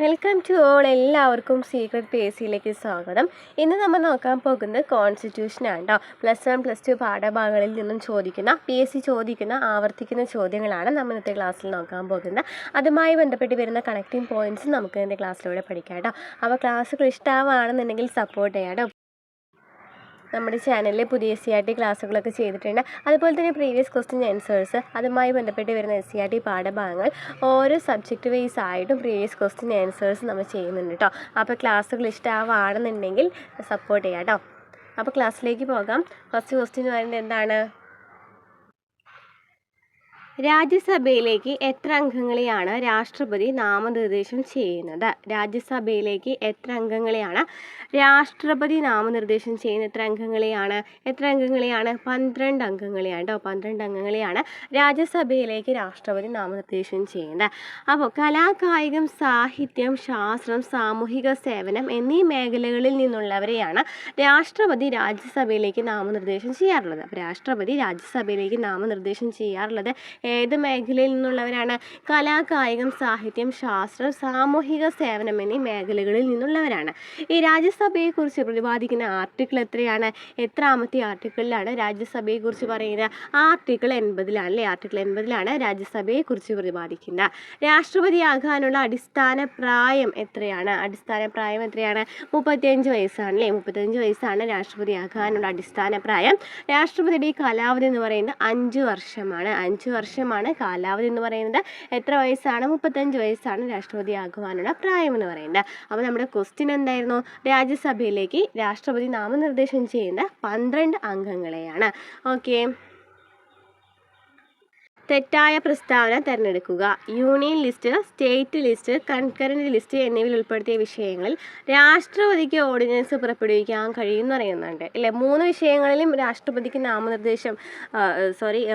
Welcome to all. എല്ലാവർക്കും secret P S സിയിലേക്ക് സ്വാഗതം. ഇന്ന് നമ്മൾ നോക്കാൻ പോകുന്നത് കോൺസ്റ്റിറ്റ്യൂഷനാണ് കേട്ടോ. +1 +2 പാഠഭാഗങ്ങളിൽ നിന്നും ചോദിക്കുന്ന PSC ചോദിക്കുന്ന ആവർത്തിക്കുന്ന ചോദ്യങ്ങളാണ് നമ്മൾ ഇന്നത്തെ ക്ലാസ്സിൽ നോക്കാൻ പോകുന്നത്. അതുമായി ബന്ധപ്പെട്ട് വരുന്ന കണക്റ്റിംഗ് പോയിൻറ്റ്സ് നമുക്ക് ഇന്നത്തെ ക്ലാസ്സിലൂടെ പഠിക്കാം കേട്ടോ. അപ്പോൾ ക്ലാസ്സുകൾ ഇഷ്ടമാണെന്നുണ്ടെങ്കിൽ സപ്പോർട്ട് ചെയ്യാം കേട്ടോ. നമ്മുടെ ചാനലിൽ പുതിയ SCERT ക്ലാസ്സുകളൊക്കെ ചെയ്തിട്ടുണ്ട്. അതുപോലെ തന്നെ പ്രീവിയസ് ക്വസ്റ്റ്യൻ ആൻസേഴ്സ്, അതുമായി ബന്ധപ്പെട്ട് വരുന്ന SCERT പാഠഭാഗങ്ങൾ ഓരോ സബ്ജക്റ്റ് വൈസ് ആയിട്ടും പ്രീവിയസ് ക്വസ്റ്റ്യൻ ആൻസേഴ്സ് നമ്മൾ ചെയ്യുന്നുണ്ട് കേട്ടോ. അപ്പോൾ ക്ലാസ്സുകൾ ഇഷ്ടമാണെന്നുണ്ടെങ്കിൽ സപ്പോർട്ട് ചെയ്യാം കേട്ടോ. അപ്പോൾ ക്ലാസ്സിലേക്ക് പോകാം. ഫസ്റ്റ് ക്വസ്റ്റ്യൻ എന്ന് പറയുന്നത് എന്താണ്? രാജ്യസഭയിലേക്ക് എത്ര അംഗങ്ങളെയാണ് രാഷ്ട്രപതി നാമനിർദ്ദേശം ചെയ്യുന്നത്? രാജ്യസഭയിലേക്ക് എത്ര അംഗങ്ങളെയാണ് രാഷ്ട്രപതി നാമനിർദ്ദേശം ചെയ്യുന്നത്? എത്ര അംഗങ്ങളെയാണ്? 12 അംഗങ്ങളെയാണ് കേട്ടോ. 12 അംഗങ്ങളെയാണ് രാജ്യസഭയിലേക്ക് രാഷ്ട്രപതി നാമനിർദ്ദേശം ചെയ്യുന്നത്. അപ്പോൾ കലാ, കായികം, സാഹിത്യം, ശാസ്ത്രം, സാമൂഹിക സേവനം എന്നീ മേഖലകളിൽ നിന്നുള്ളവരെയാണ് രാഷ്ട്രപതി രാജ്യസഭയിലേക്ക് നാമനിർദ്ദേശം ചെയ്യാറുള്ളത്. അപ്പോൾ രാഷ്ട്രപതി രാജ്യസഭയിലേക്ക് നാമനിർദ്ദേശം ചെയ്യാറുള്ളത് ഏത് മേഖലയിൽ നിന്നുള്ളവരാണ്? കലാ, കായികം, സാഹിത്യം, ശാസ്ത്രം, സാമൂഹിക സേവനം എന്നീ മേഖലകളിൽ നിന്നുള്ളവരാണ്. ഈ രാജ്യസഭയെക്കുറിച്ച് പ്രതിപാദിക്കുന്ന ആർട്ടിക്കിൾ എത്രയാണ്? എത്രാമത്തെ ആർട്ടിക്കിളിലാണ് രാജ്യസഭയെക്കുറിച്ച് പറയുന്നത്? ആർട്ടിക്കിൾ 80 അല്ലേ? ആർട്ടിക്കിൾ 80 രാജ്യസഭയെക്കുറിച്ച് പ്രതിപാദിക്കുന്നത്. രാഷ്ട്രപതിയാകാനുള്ള അടിസ്ഥാന പ്രായം എത്രയാണ്? 35 വയസ്സാണ് അല്ലേ? 35 വയസ്സാണ് രാഷ്ട്രപതിയാകാനുള്ള അടിസ്ഥാന പ്രായം. രാഷ്ട്രപതിയുടെ കാലാവധി എന്ന് പറയുന്നത് 5 വർഷമാണ്. 5 വർഷമാണ് കാലാവധി എന്ന് പറയുന്നത്. എത്ര വയസ്സാണ്? 35 വയസ്സാണ് രാഷ്ട്രപതിയാകുവാനുള്ള പ്രായം എന്ന് പറയുന്നത്. അപ്പോൾ നമ്മുടെ ക്വസ്റ്റ്യൻ എന്തായിരുന്നു? രാജ്യസഭയിലേക്ക് രാഷ്ട്രപതി നാമനിർദ്ദേശം ചെയ്യുന്ന 12 അംഗങ്ങളെയാണ്. ഓക്കെ, തെറ്റായ പ്രസ്താവന തിരഞ്ഞെടുക്കുക. Union list, state list, concurrent list എന്നിവയിൽ ഉൾപ്പെടുത്തിയ വിഷയങ്ങളിൽ രാഷ്ട്രപതിക്ക് ഓർഡിനൻസ് പുറപ്പെടുവിക്കാൻ കഴിയുമെന്ന് പറയുന്നുണ്ട് അല്ലേ? 3 വിഷയങ്ങളിലും രാഷ്ട്രപതിക്ക്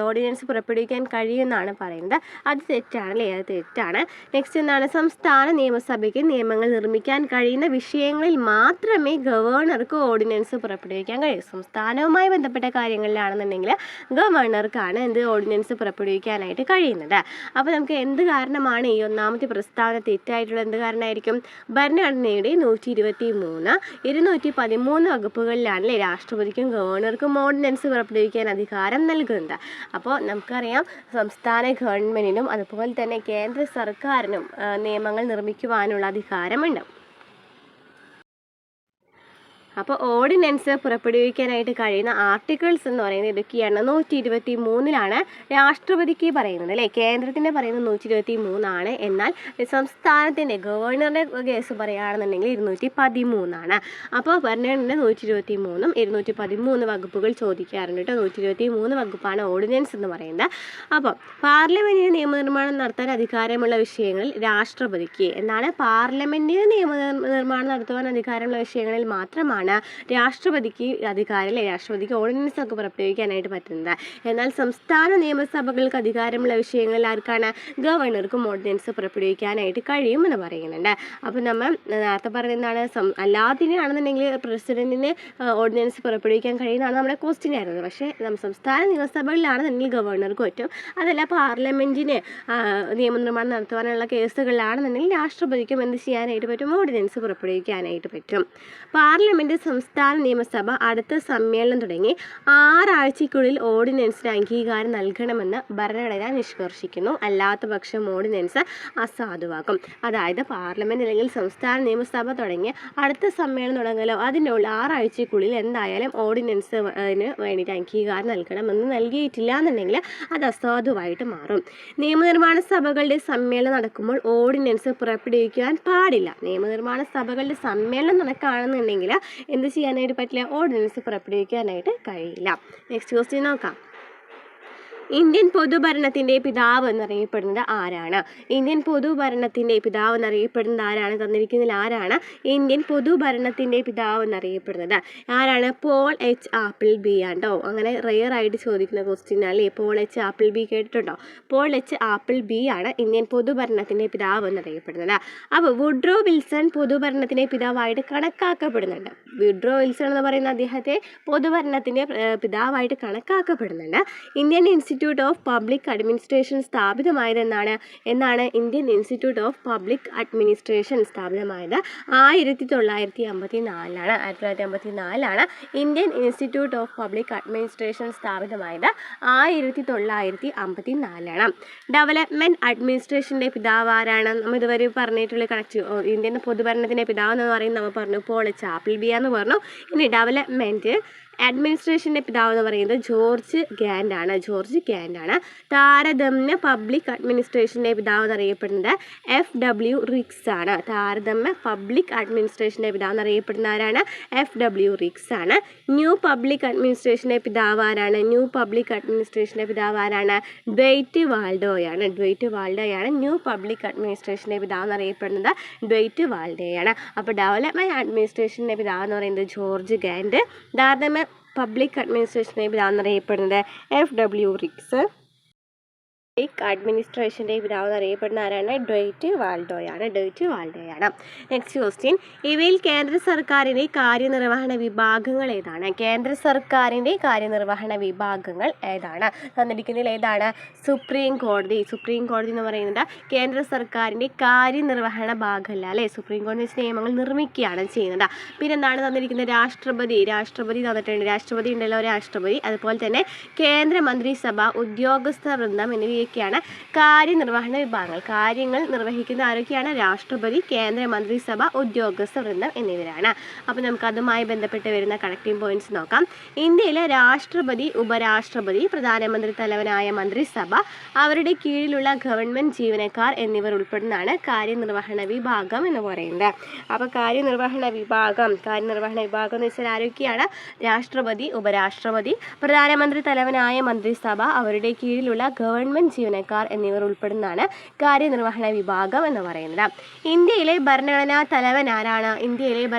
ഓർഡിനൻസ് പുറപ്പെടുവിക്കാൻ കഴിയുമെന്നാണ് പറയുന്നത്. അത് തെറ്റാണ് അല്ലേ? അത് തെറ്റാണ്. നെക്സ്റ്റ് എന്താണ്? സംസ്ഥാന നിയമസഭയ്ക്ക് നിയമങ്ങൾ നിർമ്മിക്കാൻ കഴിയുന്ന വിഷയങ്ങളിൽ മാത്രമേ ഗവർണർക്ക് ഓർഡിനൻസ് പുറപ്പെടുവിക്കാൻ കഴിയൂ. സംസ്ഥാനവുമായി ബന്ധപ്പെട്ട കാര്യങ്ങളിലാണെന്നുണ്ടെങ്കിൽ ഗവർണർക്കാണ് ഓർഡിനൻസ് പുറപ്പെടുവിക്കാനായിട്ട് കഴിയുന്നത്. അപ്പോൾ നമുക്ക് എന്ത് കാരണമാണ് ഈ ഒന്നാമത്തെ പ്രസ്താവന തെറ്റായിട്ടുള്ള? എന്ത് കാരണമായിരിക്കും? ഭരണഘടനയുടെ 123, 213 വകുപ്പുകളിലാണല്ലേ രാഷ്ട്രപതിക്കും ഗവർണർക്കും ഓർഡിനൻസ് പുറപ്പെടുവിക്കാൻ അധികാരം നൽകുന്നത്. അപ്പോൾ നമുക്കറിയാം സംസ്ഥാന ഗവൺമെൻറ്റിനും അതുപോലെ തന്നെ കേന്ദ്ര സർക്കാരിനും നിയമങ്ങൾ നിർമ്മിക്കുവാനുള്ള അധികാരമുണ്ട്. അപ്പോൾ ഓർഡിനൻസ് പുറപ്പെടുവിക്കാനായിട്ട് കഴിയുന്ന ആർട്ടിക്കിൾസ് എന്ന് പറയുന്നത് ഇതൊക്കെയാണ്. 123 രാഷ്ട്രപതിക്ക് പറയുന്നത് അല്ലേ? കേന്ദ്രത്തിൻ്റെ പറയുന്നത് 123, എന്നാൽ സംസ്ഥാനത്തിൻ്റെ ഗവർണറുടെ കേസ് പറയുകയാണെന്നുണ്ടെങ്കിൽ 213. അപ്പോൾ ഭരണഘടന 123, 213 വകുപ്പുകൾ ചോദിക്കാറുണ്ട് കേട്ടോ. 123 വകുപ്പാണ് ഓർഡിനൻസ് എന്ന് പറയുന്നത്. അപ്പോൾ പാർലമെൻറ്റിന് നിയമനിർമ്മാണം നടത്താൻ അധികാരമുള്ള വിഷയങ്ങളിൽ രാഷ്ട്രപതിക്ക് പാർലമെൻറ്റിന് നിയമനിർമ്മാണം നടത്തുവാൻ അധികാരമുള്ള വിഷയങ്ങളിൽ മാത്രമാണ് രാഷ്ട്രപതിക്ക് അധികാരം അല്ലേ? രാഷ്ട്രപതിക്ക് ഓർഡിനൻസ് ഒക്കെ പുറപ്പെടുവിക്കാനായിട്ട് പറ്റുന്നത്. എന്നാൽ സംസ്ഥാന നിയമസഭകൾക്ക് അധികാരമുള്ള വിഷയങ്ങളിൽ ആർക്കാണ്? ഗവർണർക്കും ഓർഡിനൻസ് പുറപ്പെടുവിക്കാനായിട്ട് കഴിയുമെന്ന് പറയുന്നുണ്ട്. അപ്പോൾ നമ്മൾ നേരത്തെ പറയുന്നതാണ് അല്ലാതിനാണെന്നുണ്ടെങ്കിൽ പ്രസിഡന്റിന് ഓർഡിനൻസ് പുറപ്പെടുവിക്കാൻ കഴിയുന്നതാണ് നമ്മുടെ ക്വസ്റ്റ്യൻ ആയിരുന്നത്. പക്ഷേ സംസ്ഥാന നിയമസഭകളിലാണെന്നുണ്ടെങ്കിൽ ഗവർണർക്ക് പറ്റും. അതല്ല പാർലമെൻറ്റിന് നിയമനിർമ്മാണം നടത്തുവാനുള്ള കേസുകളിലാണെന്നുണ്ടെങ്കിൽ രാഷ്ട്രപതിക്കും എന്ത് ചെയ്യാനായിട്ട് പറ്റും? ഓർഡിനൻസ് പുറപ്പെടുവിക്കാനായിട്ട് പറ്റും. പാർലമെൻറ്റ്, സംസ്ഥാന നിയമസഭ അടുത്ത സമ്മേളനം തുടങ്ങി 6 ആഴ്ചയ്ക്കുള്ളിൽ ഓർഡിനൻസിന് അംഗീകാരം നൽകണമെന്ന് ഭരണഘടന നിഷ്കർഷിക്കുന്നു. അല്ലാത്ത പക്ഷം ഓർഡിനൻസ് അസാധുവാക്കും. അതായത് പാർലമെൻറ്റ് അല്ലെങ്കിൽ സംസ്ഥാന നിയമസഭ തുടങ്ങി അടുത്ത സമ്മേളനം തുടങ്ങലോ അതിൻ്റെ 6 ആഴ്ചയ്ക്കുള്ളിൽ എന്തായാലും ഓർഡിനൻസിന് വേണ്ടിയിട്ട് അംഗീകാരം നൽകണമെന്ന് നൽകിയിട്ടില്ല എന്നുണ്ടെങ്കിൽ അത് അസാധുവായിട്ട് മാറും. നിയമനിർമ്മാണ സഭകളുടെ സമ്മേളനം നടക്കുമ്പോൾ ഓർഡിനൻസ് പുറപ്പെടുവിക്കാൻ പാടില്ല. നിയമനിർമ്മാണ സഭകളുടെ സമ്മേളനം നടക്കുകയാണെന്നുണ്ടെങ്കിൽ എന്ത് ചെയ്യാനായിട്ട് പറ്റില്ല? ഓർഡിനൻസ് പുറപ്പെടുവിക്കാനായിട്ട് കഴിയില്ല. നെക്സ്റ്റ് ക്വസ്റ്റ്യൻ നോക്കാം. ഇന്ത്യൻ പൊതുഭരണത്തിൻ്റെ പിതാവ് എന്നറിയപ്പെടുന്നത് ആരാണ്? ഇന്ത്യൻ പൊതുഭരണത്തിൻ്റെ പിതാവ് എന്നറിയപ്പെടുന്നത് ആരാണ്? തന്നിരിക്കുന്നതിൽ ആരാണ് ഇന്ത്യൻ പൊതുഭരണത്തിൻ്റെ പിതാവ് എന്നറിയപ്പെടുന്നത്? ആരാണ്? പോൾ എച്ച് ആപ്പിൾ ബി ആണ് കേട്ടോ. അങ്ങനെ റെയർ ആയിട്ട് ചോദിക്കുന്ന ക്വസ്റ്റ്യൻ അല്ലേ? പോൾ എച്ച് ആപ്പിൾ ബി കേട്ടിട്ടുണ്ടോ? പോൾ എച്ച് ആപ്പിൾ ബി ആണ് ഇന്ത്യൻ പൊതുഭരണത്തിൻ്റെ പിതാവ് എന്നറിയപ്പെടുന്നത്. അപ്പോൾ വുഡ്രോ വിൽസൺ പൊതുഭരണത്തിൻ്റെ പിതാവായിട്ട് കണക്കാക്കപ്പെടുന്നുണ്ട്. വുഡ്രോ വിൽസൺ എന്ന് പറയുന്ന അദ്ദേഹത്തെ പൊതുഭരണത്തിൻ്റെ പിതാവായിട്ട് കണക്കാക്കപ്പെടുന്നുണ്ട്. Indian institute institute of public administration സ്ഥാപിതമായത് എന്നാണ് Indian institute of public administration സ്ഥാപിതമായത് 1954 1954 Indian institute of public administration സ്ഥാപിതമായത് 1954 ഡെവലപ്മെൻറ്റ് അഡ്മിനിസ്ട്രേഷൻ്റെ പിതാവ് ആരാണ്? നമ്മൾ ഇതുവരെ പറഞ്ഞിട്ടുള്ള കണക്ട് ഇന്ത്യൻ പൊതുഭരണത്തിൻ്റെ പിതാവ് എന്ന് പറയുന്നത് നമ്മൾ പറഞ്ഞു പോൾ ചാപ്പിൾ ബി എന്ന് പറഞ്ഞു. ഇനി ഡെവലപ്മെൻറ്റ് അഡ്മിനിസ്ട്രേഷൻ്റെ പിതാവ് എന്ന് പറയുന്നത് ജോർജ് ഗ്യാൻഡ് ആണ്. താരതമ്യ പബ്ലിക് അഡ്മിനിസ്ട്രേഷൻ്റെ പിതാവ് എന്നറിയപ്പെടുന്നത് FW റിക്സ് ആണ്. താരതമ്യ പബ്ലിക് അഡ്മിനിസ്ട്രേഷൻ്റെ പിതാവ് എന്നറിയപ്പെടുന്ന ആരാണ്? FW റിക്സ് ആണ്. ന്യൂ പബ്ലിക് അഡ്മിനിസ്ട്രേഷൻ്റെ പിതാവ് ആരാണ്? ഡ്വൈറ്റ് വാൾഡോയാണ്. ന്യൂ പബ്ലിക് അഡ്മിനിസ്ട്രേഷൻ്റെ പിതാവ് എന്നറിയപ്പെടുന്നത് ഡ്വൈറ്റ് വാൾഡോയാണ്. അപ്പോൾ ഡെവലപ്മെൻറ്റ് അഡ്മിനിസ്ട്രേഷൻ്റെ പിതാവ് എന്ന് പറയുന്നത് ജോർജ് ഗ്യാൻഡ്, താരതമ്യ പബ്ലിക് അഡ്മിനിസ്ട്രേഷൻ്റെ പിതാവ് എന്നറിയപ്പെടുന്നത് FW റിക്സ്, പബ്ലിക് അഡ്മിനിസ്ട്രേഷൻ്റെ പിതാവ് എന്നറിയപ്പെടുന്ന ആരാണ്? ഡ്വൈറ്റ് വാൾഡോയാണ്. നെക്സ്റ്റ് ക്വസ്റ്റ്യൻ, ഇവയിൽ കേന്ദ്ര സർക്കാരിൻ്റെ കാര്യനിർവഹണ വിഭാഗങ്ങൾ ഏതാണ്? തന്നിരിക്കുന്നതിൽ ഏതാണ്? സുപ്രീം കോടതി എന്ന് പറയുന്നത് കേന്ദ്ര സർക്കാരിൻ്റെ കാര്യനിർവഹണ ഭാഗമല്ല അല്ലേ? സുപ്രീം കോടതി വെച്ച് നിയമങ്ങൾ നിർമ്മിക്കുകയാണ് ചെയ്യുന്നത്. പിന്നെന്താണ് തന്നിരിക്കുന്നത്? രാഷ്ട്രപതി തന്നിട്ടുണ്ട്. രാഷ്ട്രപതി ഉണ്ടല്ലോ, അതുപോലെ തന്നെ കേന്ദ്ര മന്ത്രിസഭ, ഉദ്യോഗസ്ഥ വൃന്ദം എന്നിവയൊക്കെയാണ് കാര്യനിർവഹണ വിഭാഗങ്ങൾ. കാര്യങ്ങൾ നിർവഹിക്കുന്ന ആരൊക്കെയാണ്? രാഷ്ട്രപതി, കേന്ദ്ര മന്ത്രിസഭ, ഉദ്യോഗസ്ഥ വൃന്ദം എന്നിവരാണ്. അപ്പോൾ നമുക്ക് അതുമായി ബന്ധപ്പെട്ട് വരുന്ന കണക്റ്റിംഗ് പോയിന്റ്സ് നോക്കാം. ഇന്ത്യയിലെ രാഷ്ട്രപതി, ഉപരാഷ്ട്രപതി, പ്രധാനമന്ത്രി തലവനായ മന്ത്രിസഭ, അവരുടെ കീഴിലുള്ള ഗവൺമെൻറ് ജീവനക്കാർ എന്നിവർ ഉൾപ്പെടുന്നതാണ് കാര്യനിർവഹണ വിഭാഗം എന്ന് പറയുന്നത്. അപ്പോൾ കാര്യനിർവഹണ വിഭാഗം എന്ന് വെച്ചാൽ ആരൊക്കെയാണ്? രാഷ്ട്രപതി, ഉപരാഷ്ട്രപതി, പ്രധാനമന്ത്രി തലവനായ മന്ത്രിസഭ, അവരുടെ കീഴിലുള്ള ഗവൺമെൻറ് ജീവനക്കാർ എന്നിവർ ഉൾപ്പെടുന്നതാണ് കാര്യനിർവഹണ വിഭാഗം എന്ന് പറയുന്നത്. ഇന്ത്യയിലെ ഭരണഘടനാ തലവൻ ആരാണ്?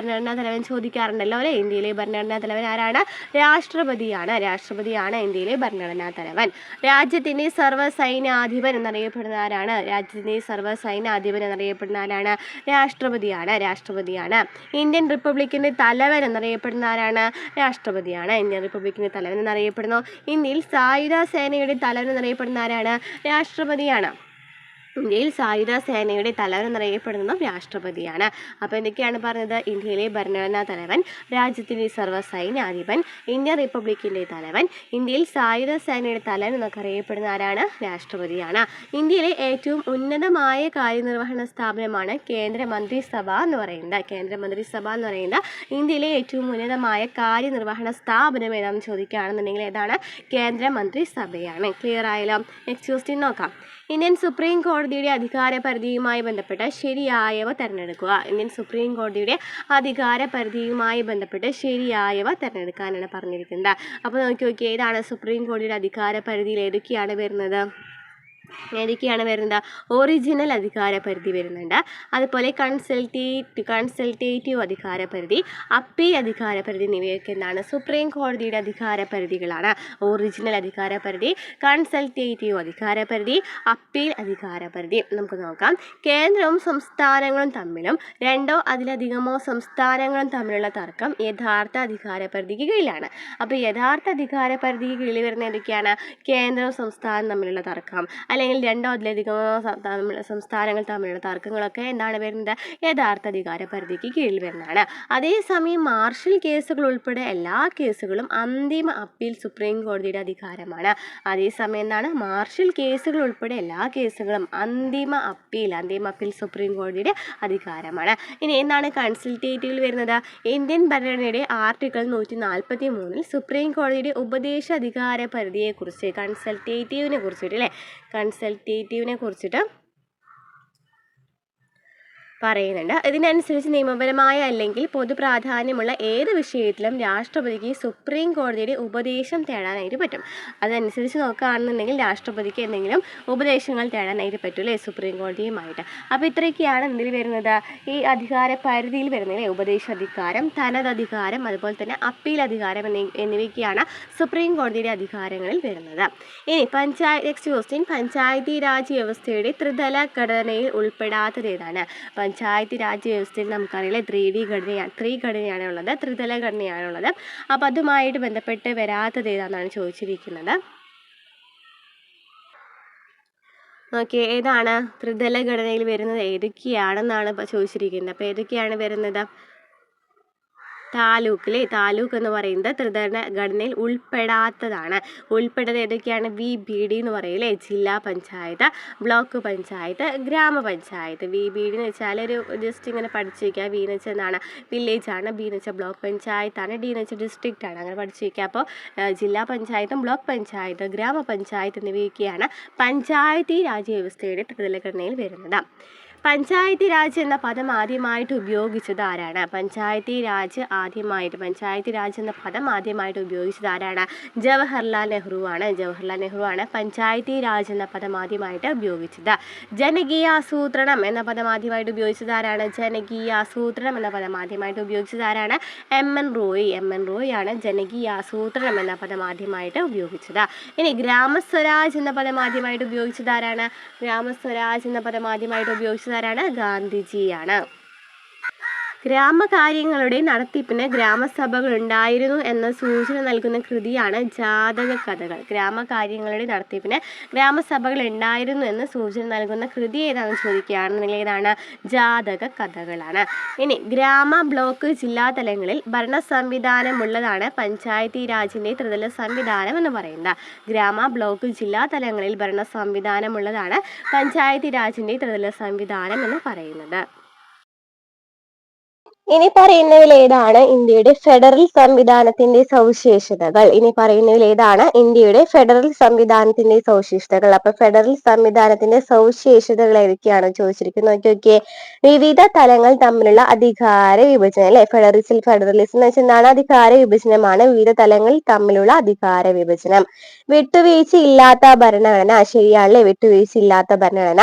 ചോദിക്കാറുണ്ടല്ലോ അല്ലേ? ഇന്ത്യയിലെ ഭരണഘടനാ തലവൻ ആരാണ്? രാഷ്ട്രപതിയാണ്. ഇന്ത്യയിലെ ഭരണഘടനാ തലവൻ. രാജ്യത്തിൻ്റെ സർവ്വസൈന്യാധിപൻ എന്നറിയപ്പെടുന്ന ആരാണ്? രാഷ്ട്രപതിയാണ്. ഇന്ത്യൻ റിപ്പബ്ലിക്കിൻ്റെ തലവൻ എന്നറിയപ്പെടുന്ന ആരാണ്? രാഷ്ട്രപതിയാണ്. ഇന്ത്യയിൽ സായുധ സേനയുടെ തലവൻ എന്നറിയപ്പെടുന്ന ആരാണ്? രാഷ്ട്രപതിയാണ്. അപ്പോൾ എന്തൊക്കെയാണ് പറഞ്ഞത്? ഇന്ത്യയിലെ ഭരണഘടനാ തലവൻ, രാജ്യത്തിൻ്റെ സർവ്വസൈന്യാധിപൻ, ഇന്ത്യൻ റിപ്പബ്ലിക്കിൻ്റെ തലവൻ, ഇന്ത്യയിൽ സായുധ സേനയുടെ തലവൻ എന്നൊക്കെ അറിയപ്പെടുന്ന ആരാണ്? രാഷ്ട്രപതിയാണ്. ഇന്ത്യയിലെ ഏറ്റവും ഉന്നതമായ കാര്യനിർവഹണ സ്ഥാപനമാണ് കേന്ദ്ര മന്ത്രിസഭ എന്ന് പറയുന്നത്. ഇന്ത്യയിലെ ഏറ്റവും ഉന്നതമായ കാര്യനിർവഹണ സ്ഥാപനം ഏതാണെന്ന് ചോദിക്കുകയാണെന്നുണ്ടെങ്കിൽ ഏതാണ്? കേന്ദ്ര മന്ത്രിസഭയാണ്. ക്ലിയർ ആയല്ലോ? നെക്സ്റ്റ് ക്വസ്റ്റ്യൻ നോക്കാം. ഇന്ത്യൻ സുപ്രീം കോടതിയുടെ അധികാര പരിധിയുമായി ബന്ധപ്പെട്ട് ശരിയായവ തിരഞ്ഞെടുക്കുക. തിരഞ്ഞെടുക്കാനാണ് പറഞ്ഞിരിക്കുന്നത്. അപ്പോൾ നോക്കി ഏതാണ് സുപ്രീം കോടതിയുടെ അധികാര പരിധിയിൽ ഏതൊക്കെയാണ് വരുന്നത്? ഒറിജിനൽ അധികാര പരിധി വരുന്നുണ്ട്. അതുപോലെ കൺസൾട്ടേറ്റീവ് അധികാര പരിധി, അപ്പീൽ അധികാര പരിധി എന്നിവയൊക്കെ എന്താണ്? സുപ്രീം കോടതിയുടെ അധികാര പരിധികളാണ്. ഒറിജിനൽ അധികാര പരിധി, കൺസൾട്ടേറ്റീവ് അധികാര പരിധി, അപ്പീൽ അധികാര പരിധി. നമുക്ക് നോക്കാം. കേന്ദ്രവും സംസ്ഥാനങ്ങളും തമ്മിലും രണ്ടോ അതിലധികമോ സംസ്ഥാനങ്ങളും തമ്മിലുള്ള തർക്കം യഥാർത്ഥ അധികാര പരിധിക്ക് കീഴിലാണ്. അപ്പോൾ യഥാർത്ഥ അധികാര പരിധിക്ക് കീഴിൽ വരുന്ന ഏതൊക്കെയാണ്? കേന്ദ്രവും സംസ്ഥാനം തമ്മിലുള്ള തർക്കം, അല്ലെങ്കിൽ രണ്ടോ അതിലധികമോ സംസ്ഥാനങ്ങൾ തമ്മിലുള്ള തർക്കങ്ങളൊക്കെ എന്താണ് വരുന്നത്? യഥാർത്ഥ അധികാര പരിധിക്ക് കീഴിൽ വരുന്നതാണ്. അതേസമയം മാർഷൽ കേസുകൾ ഉൾപ്പെടെ എല്ലാ കേസുകളും അന്തിമ അപ്പീൽ സുപ്രീം കോടതിയുടെ അധികാരമാണ്. മാർഷൽ കേസുകൾ ഉൾപ്പെടെ എല്ലാ കേസുകളും അന്തിമ അപ്പീൽ സുപ്രീം കോടതിയുടെ അധികാരമാണ്. ഇനി എന്താണ് കൺസൾട്ടേറ്റീവിൽ വരുന്നത്? ഇന്ത്യൻ ഭരണഘടനയുടെ ആർട്ടിക്കിൾ 143 സുപ്രീം കോടതിയുടെ ഉപദേശാധികാര പരിധിയെക്കുറിച്ച് കൺസൾട്ടേറ്റീവിനെ കുറിച്ചിട്ട് പറയുന്നുണ്ട്. ഇതിനനുസരിച്ച് നിയമപരമായ അല്ലെങ്കിൽ പൊതുപ്രാധാന്യമുള്ള ഏത് വിഷയത്തിലും രാഷ്ട്രപതിക്ക് സുപ്രീം കോടതിയുടെ ഉപദേശം തേടാനായിട്ട് പറ്റും. അതനുസരിച്ച് നോക്കുകയാണെന്നുണ്ടെങ്കിൽ രാഷ്ട്രപതിക്ക് എന്തെങ്കിലും ഉപദേശങ്ങൾ തേടാനായിട്ട് പറ്റൂലേ സുപ്രീം കോടതിയുമായിട്ട്. അപ്പോൾ ഇത്രയൊക്കെയാണ് ഇതിൽ വരുന്നത്, ഈ അധികാര പരിധിയിൽ വരുന്നത്. ഉപദേശാധികാരം, തനതധികാരം, അതുപോലെ തന്നെ അപ്പീൽ അധികാരം എന്നിവയ്ക്കാണ് സുപ്രീം കോടതിയുടെ അധികാരങ്ങളിൽ വരുന്നത്. ഇനി നെക്സ്റ്റ് ക്വസ്റ്റ്യൻ, പഞ്ചായത്തി രാജ് വ്യവസ്ഥയുടെ ത്രിതല ഘടനയിൽ ഉൾപ്പെടാത്തത് ഏതാണ്? പഞ്ചായത്ത് രാജ് വ്യവസ്ഥയിൽ നമുക്കറിയില്ല 3 ഘടനയാണ് ഉള്ളത്, ത്രിതല ഘടനയാണുള്ളത്. അപ്പോൾ അതുമായിട്ട് ബന്ധപ്പെട്ട് വരാത്തത് ഏതാണെന്നാണ് ചോദിച്ചിരിക്കുന്നത്. ഓക്കെ, ഏതാണ് ത്രിതല ഘടനയിൽ വരുന്നത് ഏതൊക്കെയാണെന്നാണ് ഇപ്പോൾ ചോദിച്ചിരിക്കുന്നത്. അപ്പോൾ ഏതൊക്കെയാണ് വരുന്നത്? താലൂക്ക് അല്ലേ, താലൂക്ക് എന്ന് പറയുന്നത് ത്രിതല ഘടനയിൽ ഉൾപ്പെടാത്തതാണ്. ഉൾപ്പെട്ടത് ഏതൊക്കെയാണ്? VBD എന്ന് പറയും അല്ലേ, ജില്ലാ പഞ്ചായത്ത്, ബ്ലോക്ക് പഞ്ചായത്ത്, ഗ്രാമപഞ്ചായത്ത്. VBD എന്ന് വെച്ചാൽ ഒരു ജസ്റ്റ് ഇങ്ങനെ പഠിച്ചു വയ്ക്കുക. V എന്ന് വെച്ചാൽ എന്താണ്? വില്ലേജ് ആണ്. B എന്ന് വെച്ചാൽ ബ്ലോക്ക് പഞ്ചായത്താണ്. D എന്ന് വെച്ചാൽ ഡിസ്ട്രിക്റ്റ് ആണ്. അങ്ങനെ പഠിച്ചു വയ്ക്കുക. അപ്പോൾ ജില്ലാ പഞ്ചായത്തും ബ്ലോക്ക് പഞ്ചായത്ത്, ഗ്രാമപഞ്ചായത്ത് എന്നിവയൊക്കെയാണ് പഞ്ചായത്തി രാജ് വ്യവസ്ഥയുടെ ത്രിതല ഘടനയിൽ വരുന്നത്. പഞ്ചായത്തി രാജ് എന്ന പദം ആദ്യമായിട്ട് ഉപയോഗിച്ചത് ആരാണ്? പഞ്ചായത്തി രാജ് എന്ന പദം ആദ്യമായിട്ട് ഉപയോഗിച്ചത് ആരാണ്? ജവഹർലാൽ നെഹ്റു ആണ്. ജവഹർലാൽ നെഹ്റു ആണ് പഞ്ചായത്തി രാജ് എന്ന പദം ആദ്യമായിട്ട് ഉപയോഗിച്ചത്. ജനകീയാസൂത്രണം എന്ന പദം ആദ്യമായിട്ട് ഉപയോഗിച്ചത് ആരാണ്? ജനകീയാസൂത്രണം എന്ന പദം ആദ്യമായിട്ട് ഉപയോഗിച്ചത് ആരാണ്? MN റോയ് ആണ് ജനകീയാസൂത്രണം എന്ന പദം ആദ്യമായിട്ട് ഉപയോഗിച്ചത്. ഇനി ഗ്രാമസ്വരാജ് എന്ന പദം ആദ്യമായിട്ട് ഉപയോഗിച്ചത് ആരാണ്? ഗ്രാമസ്വരാജ് എന്ന പദം ആദ്യമായിട്ട് ഉപയോഗിച്ചത് ആരാണ്? ഗാന്ധിജിയാണ്. ഗ്രാമകാര്യങ്ങളുടെ നടത്തിപ്പിന് ഗ്രാമസഭകൾ ഉണ്ടായിരുന്നു എന്ന സൂചന നൽകുന്ന കൃതിയാണ് ജാതക കഥകൾ. ഗ്രാമകാര്യങ്ങളുടെ നടത്തിപ്പിന് ഗ്രാമസഭകൾ ഉണ്ടായിരുന്നു എന്ന് സൂചന നൽകുന്ന കൃതി ഏതാണെന്ന് ചോദിക്കുകയാണെന്നുണ്ടെങ്കിൽ ഏതാണ്? ജാതക കഥകളാണ്. ഇനി ഗ്രാമ, ബ്ലോക്ക്, ജില്ലാ തലങ്ങളിൽ ഭരണ സംവിധാനമുള്ളതാണ് പഞ്ചായത്തി രാജിൻ്റെ ത്രിതല സംവിധാനം എന്ന് പറയുന്നത്. ഗ്രാമ, ബ്ലോക്ക്, ജില്ലാ തലങ്ങളിൽ ഭരണ സംവിധാനമുള്ളതാണ് പഞ്ചായത്തി രാജിൻ്റെ ത്രിതല സംവിധാനം എന്ന് പറയുന്നത്. ഇനി പറയുന്നതിൽ ഏതാണ് ഇന്ത്യയുടെ ഫെഡറൽ സംവിധാനത്തിന്റെ സവിശേഷതകൾ? അപ്പൊ ഫെഡറൽ സംവിധാനത്തിന്റെ സവിശേഷതകൾ ഏതൊക്കെയാണ് ചോദിച്ചിരിക്കുന്നത്? നോക്കിയൊക്കെ, വിവിധ തലങ്ങൾ തമ്മിലുള്ള അധികാര വിഭജനം അല്ലെ. ഫെഡറലിസം എന്ന് വെച്ചാൽ എന്താണ്? അധികാര വിഭജനമാണ്. വിവിധ തലങ്ങൾ തമ്മിലുള്ള അധികാര വിഭജനം. വിട്ടുവീഴ്ചയില്ലാത്ത ഭരണഘടന, ശരിയാണല്ലേ? വിട്ടുവീഴ്ചയില്ലാത്ത ഭരണഘടന,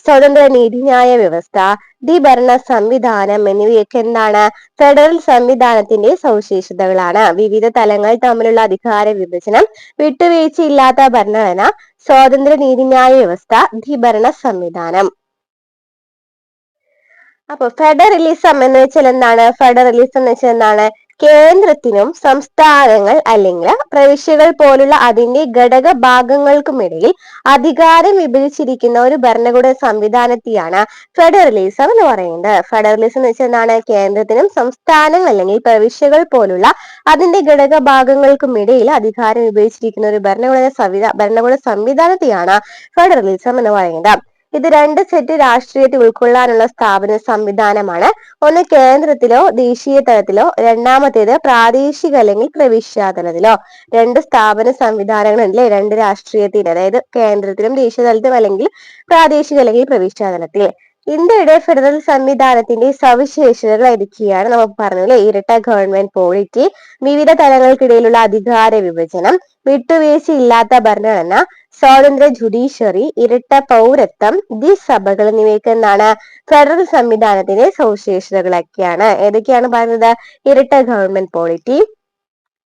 സ്വതന്ത്ര നീതിന്യായ വ്യവസ്ഥ, ദ്വിഭരണ സംവിധാനം എന്നിവയൊക്കെ എന്താണ്? ഫെഡറൽ സംവിധാനത്തിന്റെ സവിശേഷതകളാണ്. വിവിധ തലങ്ങൾ തമ്മിലുള്ള അധികാര വിഭജനം, വിട്ടുവീഴ്ചയില്ലാത്ത ഭരണഘടന, സ്വതന്ത്ര നീതിന്യായ വ്യവസ്ഥ, ദ്വിഭരണ സംവിധാനം. അപ്പൊ ഫെഡറലിസം എന്ന് വെച്ചാൽ എന്താണ്? ഫെഡറലിസം എന്ന് വെച്ചാൽ എന്താണ്? കേന്ദ്രത്തിനും സംസ്ഥാനങ്ങൾ അല്ലെങ്കിൽ പ്രവിശ്യകൾ പോലുള്ള അതിന്റെ ഘടക ഭാഗങ്ങൾക്കുമിടയിൽ അധികാരം വിഭജിച്ചിരിക്കുന്ന ഒരു ഭരണകൂട സംവിധാനത്തെയാണ് ഫെഡറലിസം എന്ന് പറയുന്നത്. ഫെഡറലിസം എന്ന് വെച്ചാൽ എന്താണ്? കേന്ദ്രത്തിനും സംസ്ഥാനങ്ങൾ അല്ലെങ്കിൽ പ്രവിശ്യകൾ പോലുള്ള അതിന്റെ ഘടക ഭാഗങ്ങൾക്കുമിടയിൽ അധികാരം വിഭജിച്ചിരിക്കുന്ന ഒരു ഭരണകൂട സംവിധാനത്തെയാണ് ഫെഡറലിസം എന്ന് പറയുന്നത്. ഇത് രണ്ട് സെറ്റ് രാഷ്ട്രീയത്തെ ഉൾക്കൊള്ളാനുള്ള സ്ഥാപന സംവിധാനമാണ്. ഒന്ന് കേന്ദ്രത്തിലോ ദേശീയ തലത്തിലോ, രണ്ടാമത്തേത് പ്രാദേശിക അല്ലെങ്കിൽ പ്രവിശ്യാ തലത്തിലോ. രണ്ട് സ്ഥാപന സംവിധാനങ്ങളുണ്ടല്ലേ, രണ്ട് രാഷ്ട്രീയത്തിന്, അതായത് കേന്ദ്രത്തിലും ദേശീയ തലത്തിലും അല്ലെങ്കിൽ പ്രാദേശിക അല്ലെങ്കിൽ പ്രവിശ്യാ തലത്തിൽ. ഇന്ത്യയുടെ ഫെഡറൽ സംവിധാനത്തിന്റെ സവിശേഷതകൾ ഏതൊക്കെയാണ് നമുക്ക് പറഞ്ഞു അല്ലെ? ഇരട്ട ഗവൺമെന്റ് പോളിറ്റി, വിവിധ തലങ്ങൾക്കിടയിലുള്ള അധികാര വിഭജനം, വിട്ടുവീഴ്ചയില്ലാത്ത ഭരണഘടന, സ്വാതന്ത്ര്യ ജുഡീഷ്യറി, ഇരട്ട പൗരത്വം, ദ്വിസഭകൾ എന്നിവയൊക്കെ എന്താണ്? ഫെഡറൽ സംവിധാനത്തിന്റെ സവിശേഷതകളൊക്കെയാണ്. ഏതൊക്കെയാണ് പറയുന്നത്? ഇരട്ട ഗവൺമെന്റ് പോളിറ്റി,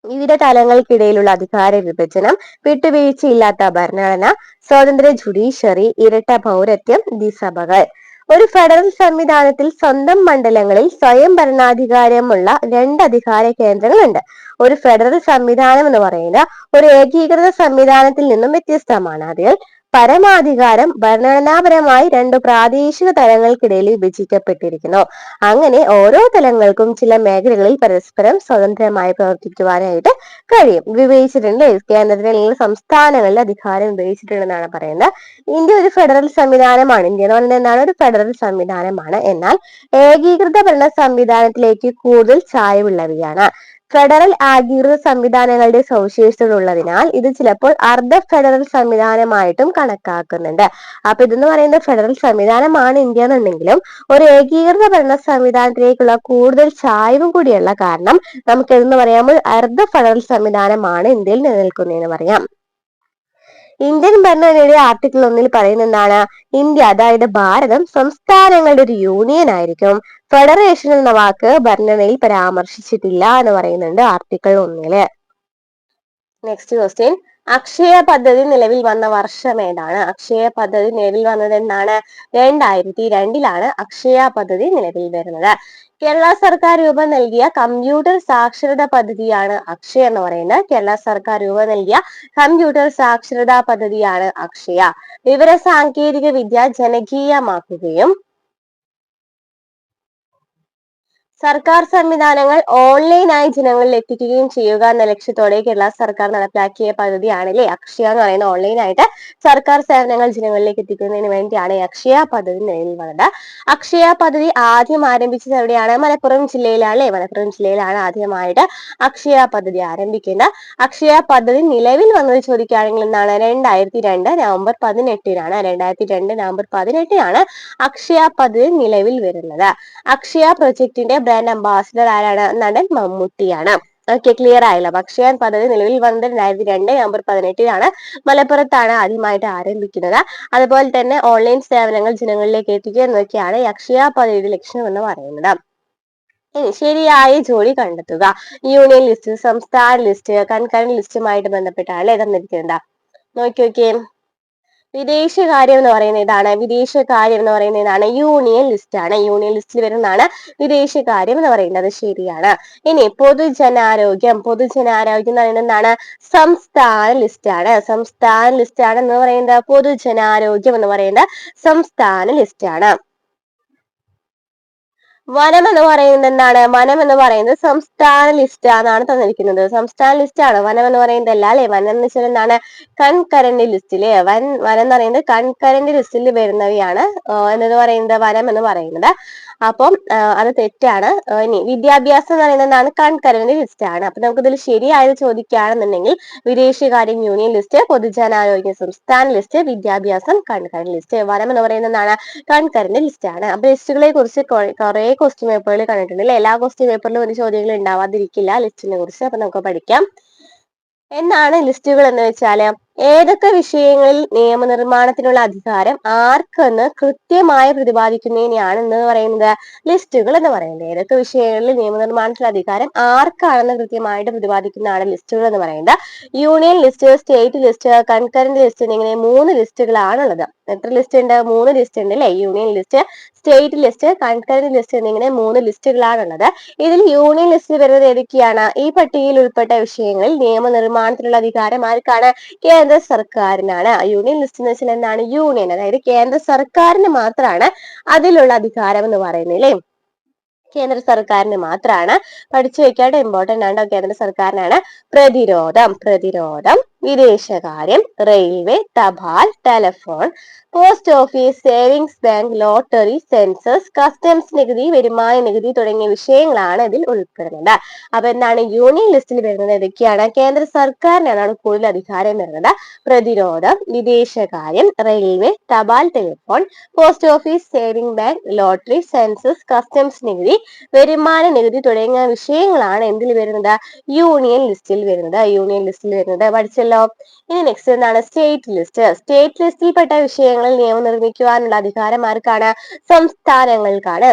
വിവിധ തലങ്ങൾക്കിടയിലുള്ള അധികാര വിഭജനം, വിട്ടുവീഴ്ചയില്ലാത്ത ഭരണഘടന, സ്വാതന്ത്ര്യ ജുഡീഷ്യറി, ഇരട്ട പൗരത്വം, ദ്വിസഭകൾ. ഒരു ഫെഡറൽ സംവിധാനത്തിൽ സ്വന്തം മണ്ഡലങ്ങളിൽ സ്വയം ഭരണാധികാരമുള്ള രണ്ട് അധികാര കേന്ദ്രങ്ങളുണ്ട്. ഒരു ഫെഡറൽ സംവിധാനം എന്ന് പറയുന്നത് ഒരു ഏകീകൃത സംവിധാനത്തിൽ നിന്നും വ്യത്യസ്തമാണ്. അതിൽ പരമാധികാരം ഭരണഘടനാപരമായി രണ്ട് പ്രാദേശിക തലങ്ങൾക്കിടയിൽ വിഭജിക്കപ്പെട്ടിരിക്കുന്നു. അങ്ങനെ ഓരോ തലങ്ങൾക്കും ചില മേഖലകളിൽ പരസ്പരം സ്വതന്ത്രമായി പ്രവർത്തിക്കുവാനായിട്ട് കഴിയും. വിഭജിച്ചിട്ടുണ്ട്, കേന്ദ്രത്തിൽ അല്ലെങ്കിൽ സംസ്ഥാനങ്ങളിൽ അധികാരം വിഭജിച്ചിട്ടുണ്ടെന്നാണ് പറയുന്നത്. ഇന്ത്യ ഒരു ഫെഡറൽ സംവിധാനമാണ്. ഇന്ത്യ എന്ന് പറയുന്നത് എന്താണ്? ഒരു ഫെഡറൽ സംവിധാനമാണ്. എന്നാൽ ഏകീകൃത ഭരണ സംവിധാനത്തിലേക്ക് കൂടുതൽ ചായ്വുള്ളവയാണ്. ഫെഡറൽ ഏകീകൃത സംവിധാനങ്ങളുടെ സവിശേഷതകൾ ഉള്ളതിനാൽ ഇത് ചിലപ്പോൾ അർദ്ധ ഫെഡറൽ സംവിധാനമായിട്ടും കണക്കാക്കുന്നുണ്ട്. അപ്പൊ ഇതെന്ന് പറയുന്നത് ഫെഡറൽ സംവിധാനമാണ് ഇന്ത്യ എന്നുണ്ടെങ്കിലും ഒരു ഏകീകൃത ഭരണ സംവിധാനത്തിലേക്കുള്ള കൂടുതൽ ചായ്വും കൂടിയുള്ള കാരണം നമുക്ക് എന്ന് പറയാമ്പോൾ അർദ്ധ ഫെഡറൽ സംവിധാനമാണ് ഇന്ത്യയിൽ നിലനിൽക്കുന്നതെന്ന് പറയാം. ഇന്ത്യൻ ഭരണഘടനയുടെ ആർട്ടിക്കിൾ 1 പറയുന്നത് എന്താണ്? ഇന്ത്യ, അതായത് ഭാരതം, സംസ്ഥാനങ്ങളുടെ ഒരു യൂണിയൻ ആയിരിക്കും. ഫെഡറേഷൻ എന്ന വാക്ക് ഭരണഘടനയിൽ പരാമർശിച്ചിട്ടില്ല എന്ന് പറയുന്നുണ്ട് ആർട്ടിക്കിൾ 1. നെക്സ്റ്റ് ക്വസ്റ്റ്യൻ, അക്ഷയ പദ്ധതി നിലവിൽ വന്ന വർഷം ഏതാണ്? അക്ഷയ പദ്ധതി നിലവിൽ വന്നത് എന്താണ്? 2002 അക്ഷയ പദ്ധതി നിലവിൽ വരുന്നത്. കേരള സർക്കാർ രൂപം നൽകിയ കമ്പ്യൂട്ടർ സാക്ഷരതാ പദ്ധതിയാണ് അക്ഷയ എന്ന് പറയുന്നത്. കേരള സർക്കാർ രൂപം നൽകിയ കമ്പ്യൂട്ടർ സാക്ഷരതാ പദ്ധതിയാണ് അക്ഷയ. വിവര സാങ്കേതിക വിദ്യ ജനകീയമാക്കുകയും സർക്കാർ സംവിധാനങ്ങൾ ഓൺലൈനായി ജനങ്ങളിൽ എത്തിക്കുകയും ചെയ്യുക എന്ന ലക്ഷ്യത്തോടെ കേരള സർക്കാർ നടപ്പിലാക്കിയ പദ്ധതിയാണ് അല്ലെ അക്ഷയ എന്ന് പറയുന്ന ഓൺലൈനായിട്ട് സർക്കാർ സേവനങ്ങൾ ജനങ്ങളിലേക്ക് എത്തിക്കുന്നതിന് വേണ്ടിയാണ് അക്ഷയ പദ്ധതി നിലവിൽ വന്നത്. അക്ഷയ പദ്ധതി ആദ്യം ആരംഭിച്ചത് എവിടെയാണ്? മലപ്പുറം ജില്ലയിലാണ് അല്ലെ. മലപ്പുറം ജില്ലയിലാണ് ആദ്യമായിട്ട് അക്ഷയ പദ്ധതി ആരംഭിക്കുന്നത്. അക്ഷയ പദ്ധതി നിലവിൽ വന്നത് ചോദിക്കുകയാണെങ്കിൽ എന്താണ്? 2002 നവംബർ 18-നാണ്. 2002 നവംബർ 18-നാണ് അക്ഷയ പദ്ധതി നിലവിൽ വരുന്നത്. അക്ഷയ പ്രൊജക്ടിന്റെ ബ്രാൻഡ് അംബാസിഡർ ആരാണ്? നടൻ മമ്മൂട്ടിയാണ്. ഓക്കെ, ക്ലിയർ ആയല്ലോ. അക്ഷയ പദ്ധതി നിലവിൽ വന്നത് 2002 നവംബർ 18-നാണ്. മലപ്പുറത്താണ് ആദ്യമായിട്ട് ആരംഭിക്കുന്നത്. അതുപോലെ തന്നെ ഓൺലൈൻ സേവനങ്ങൾ ജനങ്ങളിലേക്ക് എത്തിക്കുക എന്നൊക്കെയാണ് ഈ അക്ഷയ പദ്ധതിയുടെ ലക്ഷ്യം എന്ന് പറയുന്നത്. ഇനി ശരിയായ ജോഡി കണ്ടെത്തുക. യൂണിയൻ ലിസ്റ്റ്, സംസ്ഥാന ലിസ്റ്റ്, കൺകറന്റ് ലിസ്റ്റുമായിട്ട് ബന്ധപ്പെട്ടാണ് തന്നിരിക്കുന്നത്. നോക്കിയോക്കെ, വിദേശകാര്യം എന്ന് പറയുന്നത് ഇതാണ്. വിദേശകാര്യം എന്ന് പറയുന്നത് ഇതാണ്. യൂണിയൻ ലിസ്റ്റ് ആണ്. യൂണിയൻ ലിസ്റ്റിൽ വരുന്നതാണ് വിദേശകാര്യം എന്ന് പറയുന്നത്. ശരിയാണ്. ഇനി പൊതുജനാരോഗ്യം. പൊതുജനാരോഗ്യം എന്ന് പറയുന്നത് എന്താണ്? സംസ്ഥാന ലിസ്റ്റ് ആണ്. സംസ്ഥാന ലിസ്റ്റ് ആണ് എന്ന് പറയുന്നത്. പൊതുജനാരോഗ്യം എന്ന് പറയുന്നത് സംസ്ഥാന ലിസ്റ്റ് ആണ്. വനം എന്ന് പറയുന്നത് എന്താണ്? വനം എന്ന് പറയുന്നത് സംസ്ഥാന ലിസ്റ്റ് ആണെന്നാണ് തന്നിരിക്കുന്നത്. സംസ്ഥാന ലിസ്റ്റ് ആണ്. വനം എന്ന് പറയുന്നത് അല്ല അല്ലെ. വനം എന്ന് വെച്ചാൽ എന്താണ്? കൺകറന്റ് ലിസ്റ്റില് വനം എന്ന് പറയുന്നത് കൺകറന്റ് ലിസ്റ്റിൽ വരുന്നവയാണ് എന്ന് പറയുന്നത് വനം എന്ന് പറയുന്നത്. അപ്പം അത് തെറ്റാണ്. ഇനി വിദ്യാഭ്യാസം എന്ന് പറയുന്നത് എന്താണ്? കൺകറന്റ് ലിസ്റ്റ് ആണ്. അപ്പൊ നമുക്ക് ഇതിൽ ശരിയായത് ചോദിക്കുകയാണെന്നുണ്ടെങ്കിൽ വിദേശകാര്യം യൂണിയൻ ലിസ്റ്റ്, പൊതുജനാരോഗ്യം സംസ്ഥാന ലിസ്റ്റ്, വിദ്യാഭ്യാസം കൺകറന്റ് ലിസ്റ്റ്. വനം എന്ന് പറയുന്നത് എന്താണ്? കൺകറന്റ് ലിസ്റ്റ് ആണ്. അപ്പൊ ലിസ്റ്റുകളെ കുറിച്ച് കുറെ ക്വസ്റ്റ്യൻ പേപ്പറുകൾ കണ്ടിട്ടുണ്ട് അല്ലെ. എല്ലാ ക്വസ്റ്റ്യൻ പേപ്പറിലും ഒരു ചോദ്യങ്ങൾ ഉണ്ടാവാതിരിക്കില്ല ലിസ്റ്റിനെ കുറിച്ച്. അപ്പൊ നമുക്ക് പഠിക്കാം. എന്താണ് ലിസ്റ്റുകൾ എന്ന് വെച്ചാല് ഏതൊക്കെ വിഷയങ്ങളിൽ നിയമനിർമ്മാണത്തിനുള്ള അധികാരം ആർക്കെന്ന് കൃത്യമായി പ്രതിപാദിക്കുന്നതിനെയാണ് എന്ന് പറയുന്നത് ലിസ്റ്റുകൾ എന്ന് പറയുന്നത്. ഏതൊക്കെ വിഷയങ്ങളിൽ നിയമനിർമ്മാണത്തിനുള്ള അധികാരം ആർക്കാണെന്ന് കൃത്യമായിട്ട് പ്രതിപാദിക്കുന്നതാണ് ലിസ്റ്റുകൾ എന്ന് പറയുന്നത്. Union list, state list, concurrent list എന്നിങ്ങനെ 3 ലിസ്റ്റുകളാണുള്ളത്. എത്ര ലിസ്റ്റ് ഉണ്ട്? 3 ലിസ്റ്റ് ഉണ്ട് അല്ലെ. Union list, state list, concurrent list എന്നിങ്ങനെ 3 ലിസ്റ്റുകളാണുള്ളത്. ഇതിൽ യൂണിയൻ ലിസ്റ്റിൽ വരുന്നത് ഏതൊക്കെയാണ്? ഈ പട്ടികയിൽ ഉൾപ്പെട്ട വിഷയങ്ങളിൽ നിയമനിർമ്മാണത്തിനുള്ള അധികാരം ആർക്കാണ്? കേന്ദ്ര സർക്കാരിനാണ്. യൂണിയൻ ലിസ്റ്റ് എന്ന് വെച്ചാൽ എന്താണ്? യൂണിയൻ, അതായത് കേന്ദ്ര സർക്കാരിന് മാത്രമാണ് അതിലുള്ള അധികാരം എന്ന് പറയുന്നത് അല്ലേ. കേന്ദ്ര സർക്കാരിന് മാത്രമാണ്. പഠിച്ചു വെക്കേണ്ട ഇമ്പോർട്ടന്റ് ആണ്. കേന്ദ്ര സർക്കാരിനാണ്. പ്രതിരോധം, വിദേശകാര്യം, റെയിൽവേ, തപാൽ, telephone, post office, savings bank, lottery, census, customs നികുതി, വരുമാന നികുതി തുടങ്ങിയ വിഷയങ്ങളാണ് ഇതിൽ ഉൾപ്പെടുന്നത്. അപ്പൊ എന്താണ്? യൂണിയൻ ലിസ്റ്റിൽ വരുന്നത് ഏതൊക്കെയാണ്? കേന്ദ്ര സർക്കാരിനാണ് കൂടുതൽ അധികാരം വരുന്നത്. പ്രതിരോധം, വിദേശകാര്യം, റെയിൽവേ, തപാൽ, telephone, post office, saving bank, lottery, census, customs നികുതി, വരുമാന നികുതി തുടങ്ങിയ വിഷയങ്ങളാണ് എന്തിൽ വരുന്നത്? യൂണിയൻ ലിസ്റ്റിൽ വരുന്നത്. യൂണിയൻ ലിസ്റ്റിൽ വരുന്നത് പഠിച്ചല്ലോ. ഇനി നെക്സ്റ്റ് എന്താണ്? State list. സ്റ്റേറ്റ് ലിസ്റ്റിൽപ്പെട്ട വിഷയങ്ങളിൽ നിയമം നിർമ്മിക്കുവാനുള്ള അധികാരം ആർക്കാണ്? സംസ്ഥാനങ്ങൾക്കാണ്.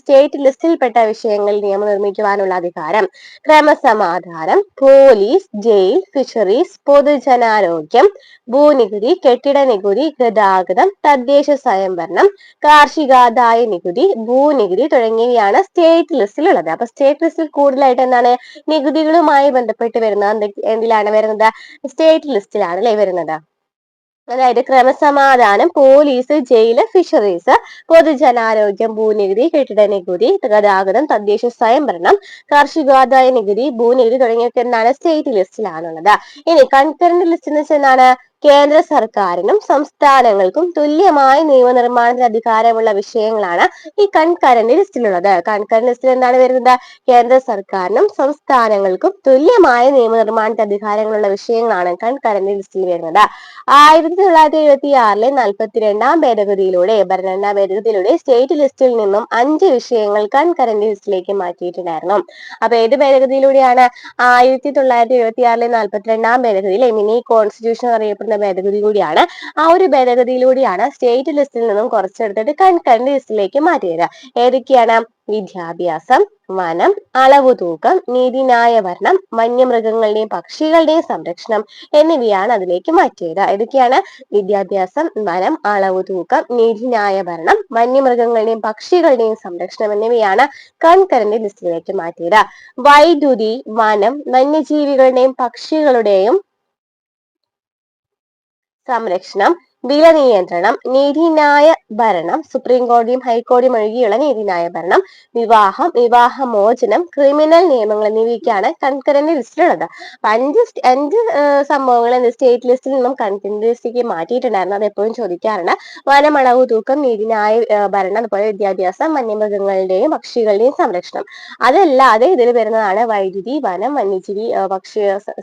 സ്റ്റേറ്റ് ലിസ്റ്റിൽപ്പെട്ട വിഷയങ്ങളിൽ നിയമം നിർമ്മിക്കുവാനുള്ള അധികാരം. ക്രമസമാധാനം, പോലീസ്, ജയിൽ, ഫിഷറീസ്, പൊതുജനാരോഗ്യം, ഭൂനികുതി, കെട്ടിട നികുതി, ഗതാഗതം, തദ്ദേശ സ്വയംഭരണം, കാർഷികാദായ നികുതി, ഭൂനികുതി തുടങ്ങിയവയാണ് സ്റ്റേറ്റ് ലിസ്റ്റിലുള്ളത്. അപ്പൊ സ്റ്റേറ്റ് ലിസ്റ്റിൽ കൂടുതലായിട്ട് എന്താണ്? നികുതികളുമായി ബന്ധപ്പെട്ട് വരുന്നത് എന്തിലാണ് വരുന്നത്? സ്റ്റേറ്റ് ലിസ്റ്റിലാണ് അല്ലെ വരുന്നത്. അതായത് ക്രമസമാധാനം, പോലീസ്, ജയില്, ഫിഷറീസ്, പൊതുജനാരോഗ്യം, ഭൂനികുതി, കെട്ടിട നികുതി, ഗതാഗതം, തദ്ദേശ സ്വയംഭരണം, കാർഷികാദായ നികുതി, ഭൂനികുതി തുടങ്ങിയൊക്കെ എന്താണ്? സ്റ്റേറ്റ് ലിസ്റ്റിലാണുള്ളത്. ഇനി കൺകറന്റ് ലിസ്റ്റ് എന്ന് വെച്ചാൽ എന്താണ്? കേന്ദ്ര സർക്കാരിനും സംസ്ഥാനങ്ങൾക്കും തുല്യമായി നിയമനിർമ്മാണത്തിന് അധികാരമുള്ള വിഷയങ്ങളാണ് ഈ കൺകറന്റ് ലിസ്റ്റിലുള്ളത്. കൺകറന്റ് ലിസ്റ്റിൽ എന്താണ് വരുന്നത്? കേന്ദ്ര സർക്കാരിനും സംസ്ഥാനങ്ങൾക്കും തുല്യമായ നിയമനിർമ്മാണത്തിന് അധികാരങ്ങളുള്ള വിഷയങ്ങളാണ് കൺകറന്റ് ലിസ്റ്റിൽ വരുന്നത്. 1976 42-ാം ഭേദഗതിയിലൂടെ സ്റ്റേറ്റ് ലിസ്റ്റിൽ നിന്നും 5 വിഷയങ്ങൾ കൺകറന്റ് ലിസ്റ്റിലേക്ക് മാറ്റിയിട്ടുണ്ടായിരുന്നു. അപ്പൊ ഏത് ഭേദഗതിയിലൂടെയാണ്? 1976 42-ാം ഭേദഗതിയിലെ മിനി കോൺസ്റ്റിറ്റ്യൂഷൻ അറിയപ്പെടുന്നത് എന്നറിയപ്പെടുന്ന ഭേദഗതി കൂടിയാണ്. ആ ഒരു ഭേദഗതിയിലൂടെയാണ് സ്റ്റേറ്റ് ലിസ്റ്റിൽ നിന്നും കുറച്ചെടുത്തിട്ട് കൺകറന്റ് ലിസ്റ്റിലേക്ക് മാറ്റിയത്. ഏതൊക്കെയാണ്? വിദ്യാഭ്യാസം, വനം, അളവു തൂക്കം, നീതിന്യായ ഭരണം, വന്യമൃഗങ്ങളുടെയും പക്ഷികളുടെയും സംരക്ഷണം എന്നിവയാണ് അതിലേക്ക് മാറ്റിയത്. ഏതൊക്കെയാണ്? വിദ്യാഭ്യാസം, വനം, അളവു തൂക്കം, നീതിന്യായ ഭരണം, വന്യമൃഗങ്ങളുടെയും പക്ഷികളുടെയും സംരക്ഷണം എന്നിവയാണ് കൺകറന്റ് ലിസ്റ്റിലേക്ക് മാറ്റിയത്. വൈദ്യുതി, വനം, വന്യജീവികളുടെയും പക്ഷികളുടെയും സംരക്ഷണം, വില നിയന്ത്രണം, നീതിന്യായ ഭരണം, സുപ്രീം കോടതിയും ഹൈക്കോടതിയും ഒഴികെയുള്ള നീതിന്യായ ഭരണം, വിവാഹം, വിവാഹമോചനം, ക്രിമിനൽ നിയമങ്ങൾ എന്നിവയ്ക്കാണ് കൺകറന്റ് ലിസ്റ്റിലുള്ളത്. അഞ്ച് സംഭവങ്ങൾ സ്റ്റേറ്റ് ലിസ്റ്റിൽ നിന്നും കൺകറന്റ് ലിസ്റ്റിലേക്ക് മാറ്റിയിട്ടുണ്ടായിരുന്നു. അത് എപ്പോഴും ചോദിക്കാറുണ്ട്. വനം, അളവു തൂക്കം, നീതിന്യായ ഭരണം, അതുപോലെ വിദ്യാഭ്യാസം, വന്യമൃഗങ്ങളുടെയും പക്ഷികളുടെയും സംരക്ഷണം. അതല്ലാതെ ഇതിൽ വരുന്നതാണ് വൈദ്യുതി, വനം, വന്യജീവി പക്ഷി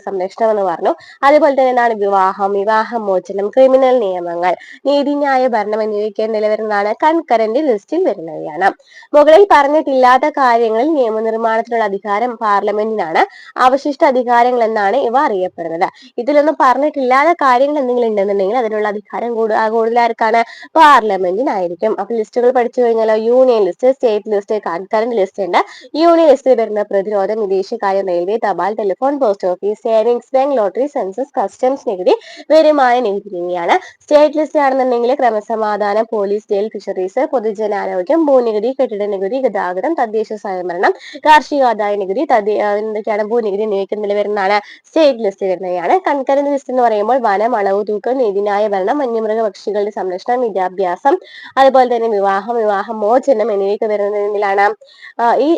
സംരക്ഷണം എന്ന് പറഞ്ഞു. അതുപോലെ തന്നെ എന്താണ്? വിവാഹം, വിവാഹമോചനം, ക്രിമിനൽ നിയമങ്ങൾ, നീതിന്യായ ഭരണം എന്നിവയ്ക്ക് നിലവരുന്നതാണ് കൺകറന്റ് ലിസ്റ്റിൽ വരുന്നവയാണ്. മുകളിൽ പറഞ്ഞിട്ടില്ലാത്ത കാര്യങ്ങളിൽ നിയമനിർമ്മാണത്തിനുള്ള അധികാരം പാർലമെന്റിനാണ്. അവശിഷ്ട അധികാരങ്ങൾ എന്നാണ് ഇവ അറിയപ്പെടുന്നത്. ഇതിലൊന്നും പറഞ്ഞിട്ടില്ലാത്ത കാര്യങ്ങൾ എന്തെങ്കിലും ഉണ്ടെന്നുണ്ടെങ്കിൽ അതിനുള്ള അധികാരം കൂടുതൽ ആർക്കാണ്? പാർലമെന്റിനായിരിക്കും. അപ്പൊ ലിസ്റ്റുകൾ പഠിച്ചു കഴിഞ്ഞാലോ? Union list, state list, concurrent list ഉണ്ട്. യൂണിയൻ ലിസ്റ്റിൽ വരുന്ന പ്രതിരോധം, വിദേശകാര്യം, റെയിൽവേ, തപാൽ, telephone, post office, savings bank, lottery, census, customs നികുതി, വരുമാന നികുതി എന്നിവയാണ്. സ്റ്റേറ്റ് ലിസ്റ്റ് ആണെന്നുണ്ടെങ്കിൽ ക്രമസമാധാനം, പോലീസ്, ജയിൽ, ഫിഷറീസ്, പൊതുജനാരോഗ്യം, ഭൂനികുതി, കെട്ടിട നികുതി, ഗതാഗതം, തദ്ദേശ സ്വയംഭരണം, കാർഷികാദായ നികുതി, എന്തൊക്കെയാണ്? ഭൂനികുതി എന്നിവയ്ക്ക് നിലവരുന്നതാണ് സ്റ്റേറ്റ് ലിസ്റ്റ് വരുന്നവയാണ്. കൺകറന്റ് ലിസ്റ്റ് എന്ന് പറയുമ്പോൾ വനം, അളവ് തൂക്കം, നീതിന്യായ ഭരണം, വന്യമൃഗ പക്ഷികളുടെ സംരക്ഷണം, വിദ്യാഭ്യാസം, അതുപോലെ തന്നെ വിവാഹം, വിവാഹമോചനം എന്നിവയൊക്കെ വരുന്നതിലാണ് ഈ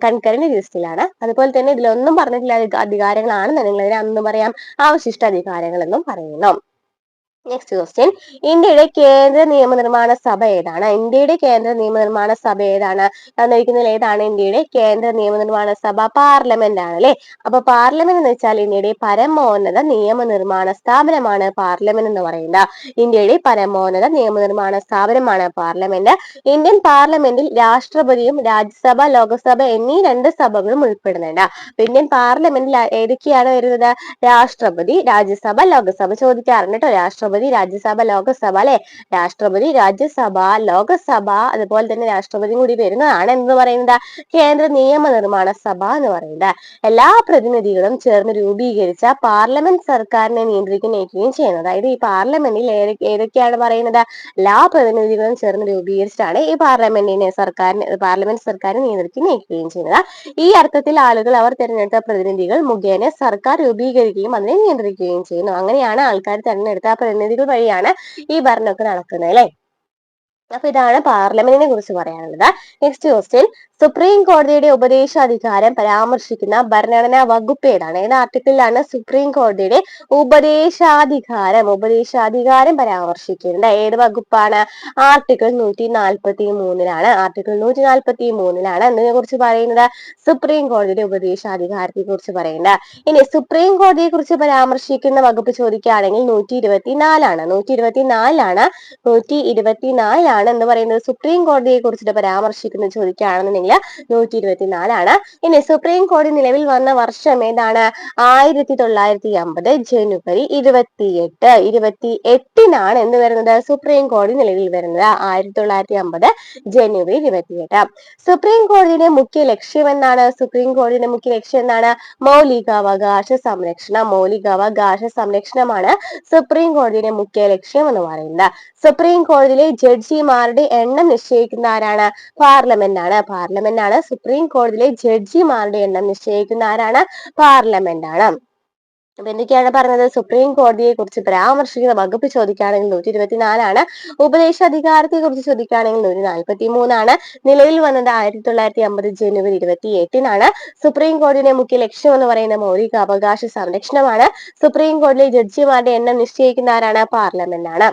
കൺകറന്റ് ലിസ്റ്റിലാണ്. അതുപോലെ തന്നെ ഇതിലൊന്നും പറഞ്ഞിട്ടില്ല അധികാരങ്ങളാണെന്നുണ്ടെങ്കിൽ അതിനെ അന്ന് പറയാം അവശിഷ്ട അധികാരങ്ങൾ എന്നും പറയുന്നു. നെക്സ്റ്റ് ക്വസ്റ്റ്യൻ, ഇന്ത്യയുടെ കേന്ദ്ര നിയമനിർമ്മാണ സഭ ഏതാണ്? ഇന്ത്യയുടെ കേന്ദ്ര നിയമനിർമ്മാണ സഭ ഏതാണ്? തന്നിരിക്കുന്നതിൽ ഏതാണ് ഇന്ത്യയുടെ കേന്ദ്ര നിയമനിർമ്മാണ സഭ? പാർലമെന്റ് ആണ് അല്ലെ. അപ്പൊ പാർലമെന്റ് എന്ന് വെച്ചാൽ ഇന്ത്യയുടെ പരമോന്നത നിയമനിർമ്മാണ സ്ഥാപനമാണ് പാർലമെന്റ് എന്ന് പറയുന്നത്. ഇന്ത്യയുടെ പരമോന്നത നിയമനിർമ്മാണ സ്ഥാപനമാണ് പാർലമെന്റ്. ഇന്ത്യൻ പാർലമെന്റിൽ രാഷ്ട്രപതിയും രാജ്യസഭ, ലോകസഭ എന്നീ രണ്ട് സഭകളും ഉൾപ്പെടുന്നുണ്ട്. ഇന്ത്യൻ പാർലമെന്റിൽ ഏതൊക്കെയാണ് വരുന്നത്? രാഷ്ട്രപതി, രാജ്യസഭ, ലോകസഭ ചോദിക്കാറുണ്ട് കേട്ടോ. രാഷ്ട്രപതി, രാജ്യസഭ, ലോകസഭ അല്ലെ. രാഷ്ട്രപതി, രാജ്യസഭ, ലോകസഭ, അതുപോലെ തന്നെ രാഷ്ട്രപതി കൂടി വരുന്നതാണ് എന്ന് പറയുന്നത് കേന്ദ്ര നിയമനിർമ്മാണ സഭ എന്ന് പറയുന്നത്. എല്ലാ പ്രതിനിധികളും ചേർന്ന് രൂപീകരിച്ച പാർലമെന്റ് സർക്കാരിനെ നിയന്ത്രിക്കുകയും ചെയ്യുന്നത്. അതായത് ഈ പാർലമെന്റിൽ ഏതൊക്കെയാണ് പറയുന്നത്? എല്ലാ പ്രതിനിധികളും ചേർന്ന് രൂപീകരിച്ചിട്ടാണ് ഈ പാർലമെന്റ് സർക്കാരിനെ നിയന്ത്രിക്കുകയും ചെയ്യുന്നത്. ഈ അർത്ഥത്തിൽ ആളുകൾ അവർ തിരഞ്ഞെടുത്ത പ്രതിനിധികൾ മുഖേന സർക്കാർ രൂപീകരിക്കുകയും അതിനെ നിയന്ത്രിക്കുകയും ചെയ്യുന്നു. അങ്ങനെയാണ് ആൾക്കാർ തിരഞ്ഞെടുത്ത പ്രതിനിധികൾ വഴിയാണ് ഈ ഭരണമൊക്കെ നടക്കുന്നത് അല്ലെ. അപ്പൊ ഇതാണ് പാർലമെന്റിനെ കുറിച്ച് പറയാനുള്ളത്. നെക്സ്റ്റ് ക്വസ്റ്റ്യൻ, സുപ്രീം കോടതിയുടെ ഉപദേശാധികാരം പരാമർശിക്കുന്ന ഭരണഘടനാ വകുപ്പ് ഏതാണ്? ഏത് ആർട്ടിക്കിളിലാണ് സുപ്രീം കോടതിയുടെ ഉപദേശാധികാരം പരാമർശിക്കുന്നത്? ഏത് വകുപ്പാണ്? ആർട്ടിക്കിൾ 143 ആർട്ടിക്കിൾ 143 എന്തിനെ കുറിച്ച് പറയുന്നത്? സുപ്രീം കോടതിയുടെ ഉപദേശാധികാരത്തെ കുറിച്ച് പറയുന്നത്. ഇനി സുപ്രീം കോടതിയെ കുറിച്ച് പരാമർശിക്കുന്ന വകുപ്പ് ചോദിക്കുകയാണെങ്കിൽ 124 124 എന്ന് പറയുന്നത് സുപ്രീം കോടതിയെ കുറിച്ചിട്ട് പരാമർശിക്കുന്നത് ചോദിക്കുകയാണെന്നുണ്ടെങ്കിൽ 124. ഇനി സുപ്രീം കോടതി നിലവിൽ വന്ന വർഷം ഏതാണ്? 1950 ജനുവരി 28 എന്ന് വരുന്നത് സുപ്രീം കോടതി നിലവിൽ വരുന്നത്. 1950 ജനുവരി 28. സുപ്രീം കോടതിയുടെ മുഖ്യ ലക്ഷ്യം എന്താണ്? മൗലികാവകാശ സംരക്ഷണമാണ് സുപ്രീം കോടതിയുടെ മുഖ്യ ലക്ഷ്യം എന്ന് പറയുന്നത്. സുപ്രീം കോടതിയിലെ ജഡ്ജിമാരുടെ എണ്ണം നിശ്ചയിക്കുന്ന ആരാണ്? പാർലമെന്റ് ആണ്. സുപ്രീം കോടതിയിലെ ജഡ്ജിമാരുടെ എണ്ണം നിശ്ചയിക്കുന്ന ആരാണ്? പാർലമെന്റ് ആണ്. അപ്പൊ എന്തൊക്കെയാണ് പറഞ്ഞത്? സുപ്രീം കോടതിയെ കുറിച്ച് പരാമർശിക്കുന്ന വകുപ്പ് ചോദിക്കുകയാണെങ്കിൽ 124. ഉപദേശാധികാരത്തെ കുറിച്ച് ചോദിക്കുകയാണെങ്കിൽ 143. നിലവിൽ വന്നത് 1950 ജനുവരി 28. സുപ്രീം കോടതിയുടെ മുഖ്യ ലക്ഷ്യം എന്ന് പറയുന്ന മൗലികാവകാശ സംരക്ഷണമാണ്. സുപ്രീം കോടതിയിലെ ജഡ്ജിമാരുടെ എണ്ണം നിശ്ചയിക്കുന്ന ആരാണ്? പാർലമെന്റ് ആണ്.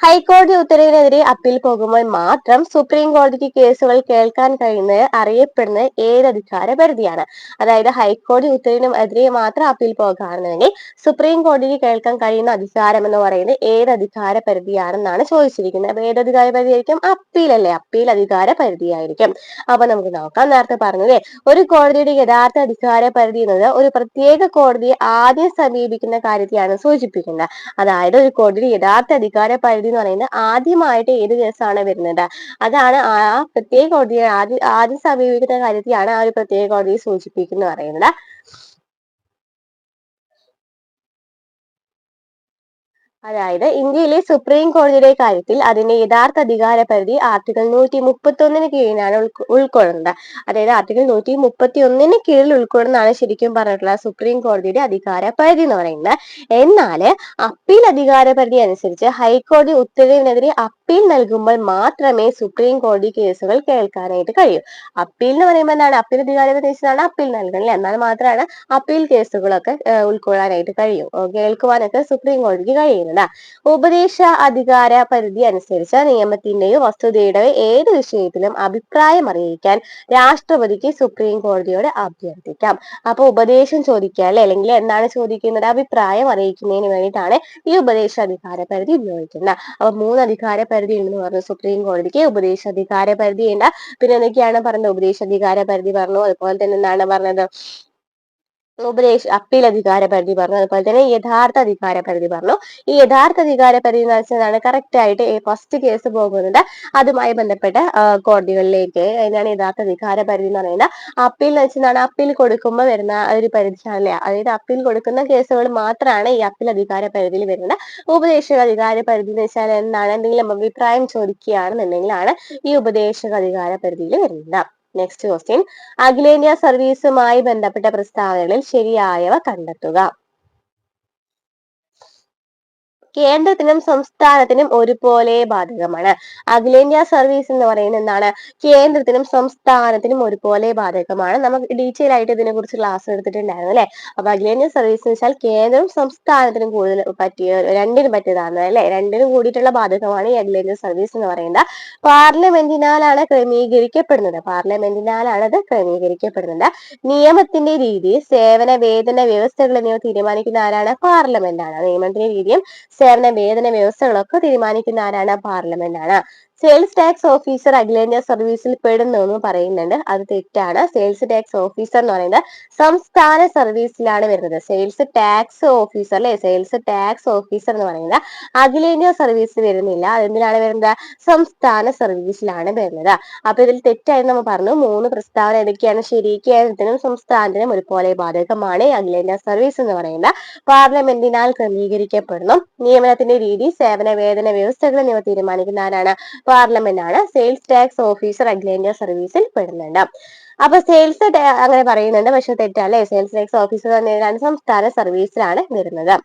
ഹൈക്കോടതി ഉത്തരവിനെതിരെ അപ്പീൽ പോകുമ്പോൾ മാത്രം സുപ്രീം കോടതിക്ക് കേസുകൾ കേൾക്കാൻ കഴിയുന്നത് അറിയപ്പെടുന്നത് ഏത് അധികാര പരിധിയാണ്? അതായത് ഹൈക്കോടതി ഉത്തരവിനെതിരെ മാത്രം അപ്പീൽ പോകുകയാണെന്നുണ്ടെങ്കിൽ സുപ്രീം കോടതിക്ക് കേൾക്കാൻ കഴിയുന്ന അധികാരം എന്ന് പറയുന്നത് ഏത് അധികാര പരിധിയാണെന്നാണ് ചോദിച്ചിരിക്കുന്നത്. അപ്പൊ ഏത് അധികാര പരിധിയായിരിക്കും? അപ്പീൽ അല്ലേ? അപ്പീൽ അധികാര പരിധിയായിരിക്കും. അപ്പൊ നമുക്ക് നോക്കാം. നേരത്തെ പറഞ്ഞത് ഒരു കോടതിയുടെ യഥാർത്ഥ അധികാര പരിധി എന്നത് ഒരു പ്രത്യേക കോടതിയെ ആദ്യം സമീപിക്കുന്ന കാര്യത്തെയാണ് സൂചിപ്പിക്കുന്നത്. അതായത് ഒരു കോടതിയുടെ യഥാർത്ഥ അധികാര പരിധി എന്ന് പറയുന്നത് ആദ്യമായിട്ട് ഏത് കേസാണ് വരുന്നത്, അതാണ് ആ പ്രത്യേക കോടതിയെ ആദ്യം സമീപിക്കുന്ന കാര്യത്തെയാണ് ആ ഒരു പ്രത്യേക കോടതിയെ സൂചിപ്പിക്കുന്നു പറയുന്നത്. അതായത് ഇന്ത്യയിലെ സുപ്രീം കോടതിയുടെ കാര്യത്തിൽ അതിന്റെ യഥാർത്ഥ അധികാര പരിധി ആർട്ടിക്കിൾ 131 കീഴിലാണ് ഉൾക്കൊള്ളുന്നത്. അതായത് ആർട്ടിക്കിൾ 131 കീഴിൽ ഉൾക്കൊള്ളുന്നതാണ് ശരിക്കും പറഞ്ഞിട്ടുള്ള സുപ്രീം കോടതിയുടെ അധികാര പരിധി എന്ന് പറയുന്നത്. എന്നാൽ അപ്പീൽ അധികാര പരിധി അനുസരിച്ച് ഹൈക്കോടതി ഉത്തരവിനെതിരെ അപ്പീൽ നൽകുമ്പോൾ മാത്രമേ സുപ്രീം കോടതി കേസുകൾ കേൾക്കാനായിട്ട് കഴിയൂ. അപ്പീൽ എന്ന് പറയുമ്പോൾ എന്താണ്? അപ്പീൽ അധികാര പരിധി അപ്പീൽ നൽകണല്ലേ, എന്നാൽ മാത്രമാണ് അപ്പീൽ കേസുകളൊക്കെ ഉൾക്കൊള്ളാനായിട്ട് കഴിയും, കേൾക്കുവാനൊക്കെ സുപ്രീം കോടതിക്ക് കഴിയുന്നത്. ഉപദേശ അധികാര പരിധി അനുസരിച്ച് നിയമത്തിന്റെയോ വസ്തുതയുടെയോ ഏത് വിഷയത്തിലും അഭിപ്രായം അറിയിക്കാൻ രാഷ്ട്രപതിക്ക് സുപ്രീം കോടതിയോട് അഭ്യർത്ഥിക്കാം. അപ്പൊ ഉപദേശം ചോദിക്കുക അല്ലെ, അല്ലെങ്കിൽ എന്താണ് ചോദിക്കുന്നത്? അഭിപ്രായം അറിയിക്കുന്നതിന് വേണ്ടിയിട്ടാണ് ഈ ഉപദേശാധികാര പരിധി ഉപയോഗിക്കുന്നത്. അപ്പൊ 3 അധികാര പരിധി ഉണ്ടെന്ന് പറഞ്ഞു സുപ്രീം കോടതിക്ക്. ഉപദേശാധികാര പരിധി ഉണ്ട്, പിന്നെ എന്തൊക്കെയാണ് പറഞ്ഞത്? ഉപദേശാധികാര പരിധി പറഞ്ഞു, അതുപോലെ തന്നെ എന്താണ് പറഞ്ഞത്? അപ്പീൽ അധികാര പരിധി പറഞ്ഞു, അതുപോലെ തന്നെ യഥാർത്ഥ അധികാര പരിധി പറഞ്ഞു. ഈ യഥാർത്ഥ അധികാര പരിധി എന്ന് വെച്ചാൽ കറക്റ്റ് ആയിട്ട് ഫസ്റ്റ് കേസ് പോകുന്നത് അതുമായി ബന്ധപ്പെട്ട കോടതികളിലേക്ക്. അതിനാണ് യഥാർത്ഥ അധികാര പരിധി എന്ന് പറയുന്നത്. അപ്പീൽ എന്ന് വെച്ചാൽ അപ്പീൽ കൊടുക്കുമ്പോൾ വരുന്ന ഒരു പരിധിയാണല്ലേ, അതായത് അപ്പീൽ കൊടുക്കുന്ന കേസുകൾ മാത്രമാണ് ഈ അപ്പീൽ അധികാര പരിധിയിൽ വരുന്നത്. ഉപദേശക അധികാര പരിധി എന്ന് വെച്ചാൽ എന്താണ്? എന്തെങ്കിലും അഭിപ്രായം ചോദിക്കുകയാണെന്നുണ്ടെങ്കിലാണ് ഈ ഉപദേശക അധികാര പരിധിയിൽ വരുന്നത്. നെക്സ്റ്റ് ക്വസ്റ്റ്യൻ, അഖിലേന്ത്യാ സർവീസുമായി ബന്ധപ്പെട്ട പ്രസ്താവനകളിൽ ശരിയായവ കണ്ടെത്തുക. കേന്ദ്രത്തിനും സംസ്ഥാനത്തിനും ഒരുപോലെ ബാധകമാണ്. അഖിലേന്ത്യാ സർവീസ് എന്ന് പറയുന്നത് എന്താണ്? കേന്ദ്രത്തിനും സംസ്ഥാനത്തിനും ഒരുപോലെ ബാധകമാണ്. നമുക്ക് ഡീറ്റെയിൽ ആയിട്ട് ഇതിനെ കുറിച്ച് ക്ലാസ് എടുത്തിട്ടുണ്ടായിരുന്നു അല്ലെ. അപ്പൊ അഖിലേന്ത്യാ സർവീസ് എന്ന് വെച്ചാൽ കേന്ദ്രവും സംസ്ഥാനത്തിനും കൂടുതൽ രണ്ടിനും പറ്റിയതാണ് അല്ലെ, രണ്ടിനും കൂടിയിട്ടുള്ള ബാധകമാണ് ഈ അഖിലേന്ത്യാ സർവീസ് എന്ന് പറയുന്നത്. പാർലമെന്റിനാലാണ് ക്രമീകരിക്കപ്പെടുന്നത്. പാർലമെന്റിനാലാണ് അത് ക്രമീകരിക്കപ്പെടുന്നത്. നിയമത്തിന്റെ രീതി, സേവന വേതന വ്യവസ്ഥകൾ എന്നിവ തീരുമാനിക്കുന്ന ആരാണ്? പാർലമെന്റ് ആണ്. നിയമത്തിന്റെ രീതിയും സേവന വേതന വ്യവസ്ഥകളൊക്കെ തീരുമാനിക്കുന്ന ആരാണ്? പാർലമെന്റ് ആണ്. സെയിൽസ് ടാക്സ് ഓഫീസർ അഖിലേന്ത്യാ സർവീസിൽ പെടുന്നു എന്ന് പറയുന്നുണ്ട്, അത് തെറ്റാണ്. സെയിൽസ് ടാക്സ് ഓഫീസർ എന്ന് പറയുന്നത് സംസ്ഥാന സർവീസിലാണ് വരുന്നത്. സെയിൽസ് ടാക്സ് ഓഫീസർ അല്ലെ, സെയിൽസ് ടാക്സ് ഓഫീസർ എന്ന് പറയുന്നത് അഖിലേന്ത്യാ സർവീസിൽ വരുന്നില്ല. അതെന്തിനാണ് വരുന്നത്? സംസ്ഥാന സർവീസിലാണ് വരുന്നത്. അപ്പൊ ഇതിൽ തെറ്റായി നമ്മൾ പറഞ്ഞു. 3 പ്രസ്താവന ഏതൊക്കെയാണ് ശരി? കേന്ദ്രത്തിനും സംസ്ഥാനത്തിനും ഒരുപോലെ ബാധകമാണ് അഖിലേന്ത്യാ സർവീസ് എന്ന് പറയുന്നത്. പാർലമെന്റിനാൽ ക്രമീകരിക്കപ്പെടുന്നു. നിയമനത്തിന്റെ രീതി, സേവന വേതന വ്യവസ്ഥകൾ എന്നിവ തീരുമാനിക്കുന്ന ആരാണ്? പാർലമെന്റ് ആണ്. സെയിൽസ് ടാക്സ് ഓഫീസർ അഖിലേന്ത്യാ സർവീസിൽ പെടുന്നുണ്ട്. അപ്പൊ സെയിൽസ് അങ്ങനെ പറയുന്നുണ്ട്, പക്ഷെ തെറ്റല്ലേ. സെയിൽസ് ടാക്സ് ഓഫീസർ തന്നെയാണ് സംസ്ഥാന സർവീസിലാണ് വരുന്നത്.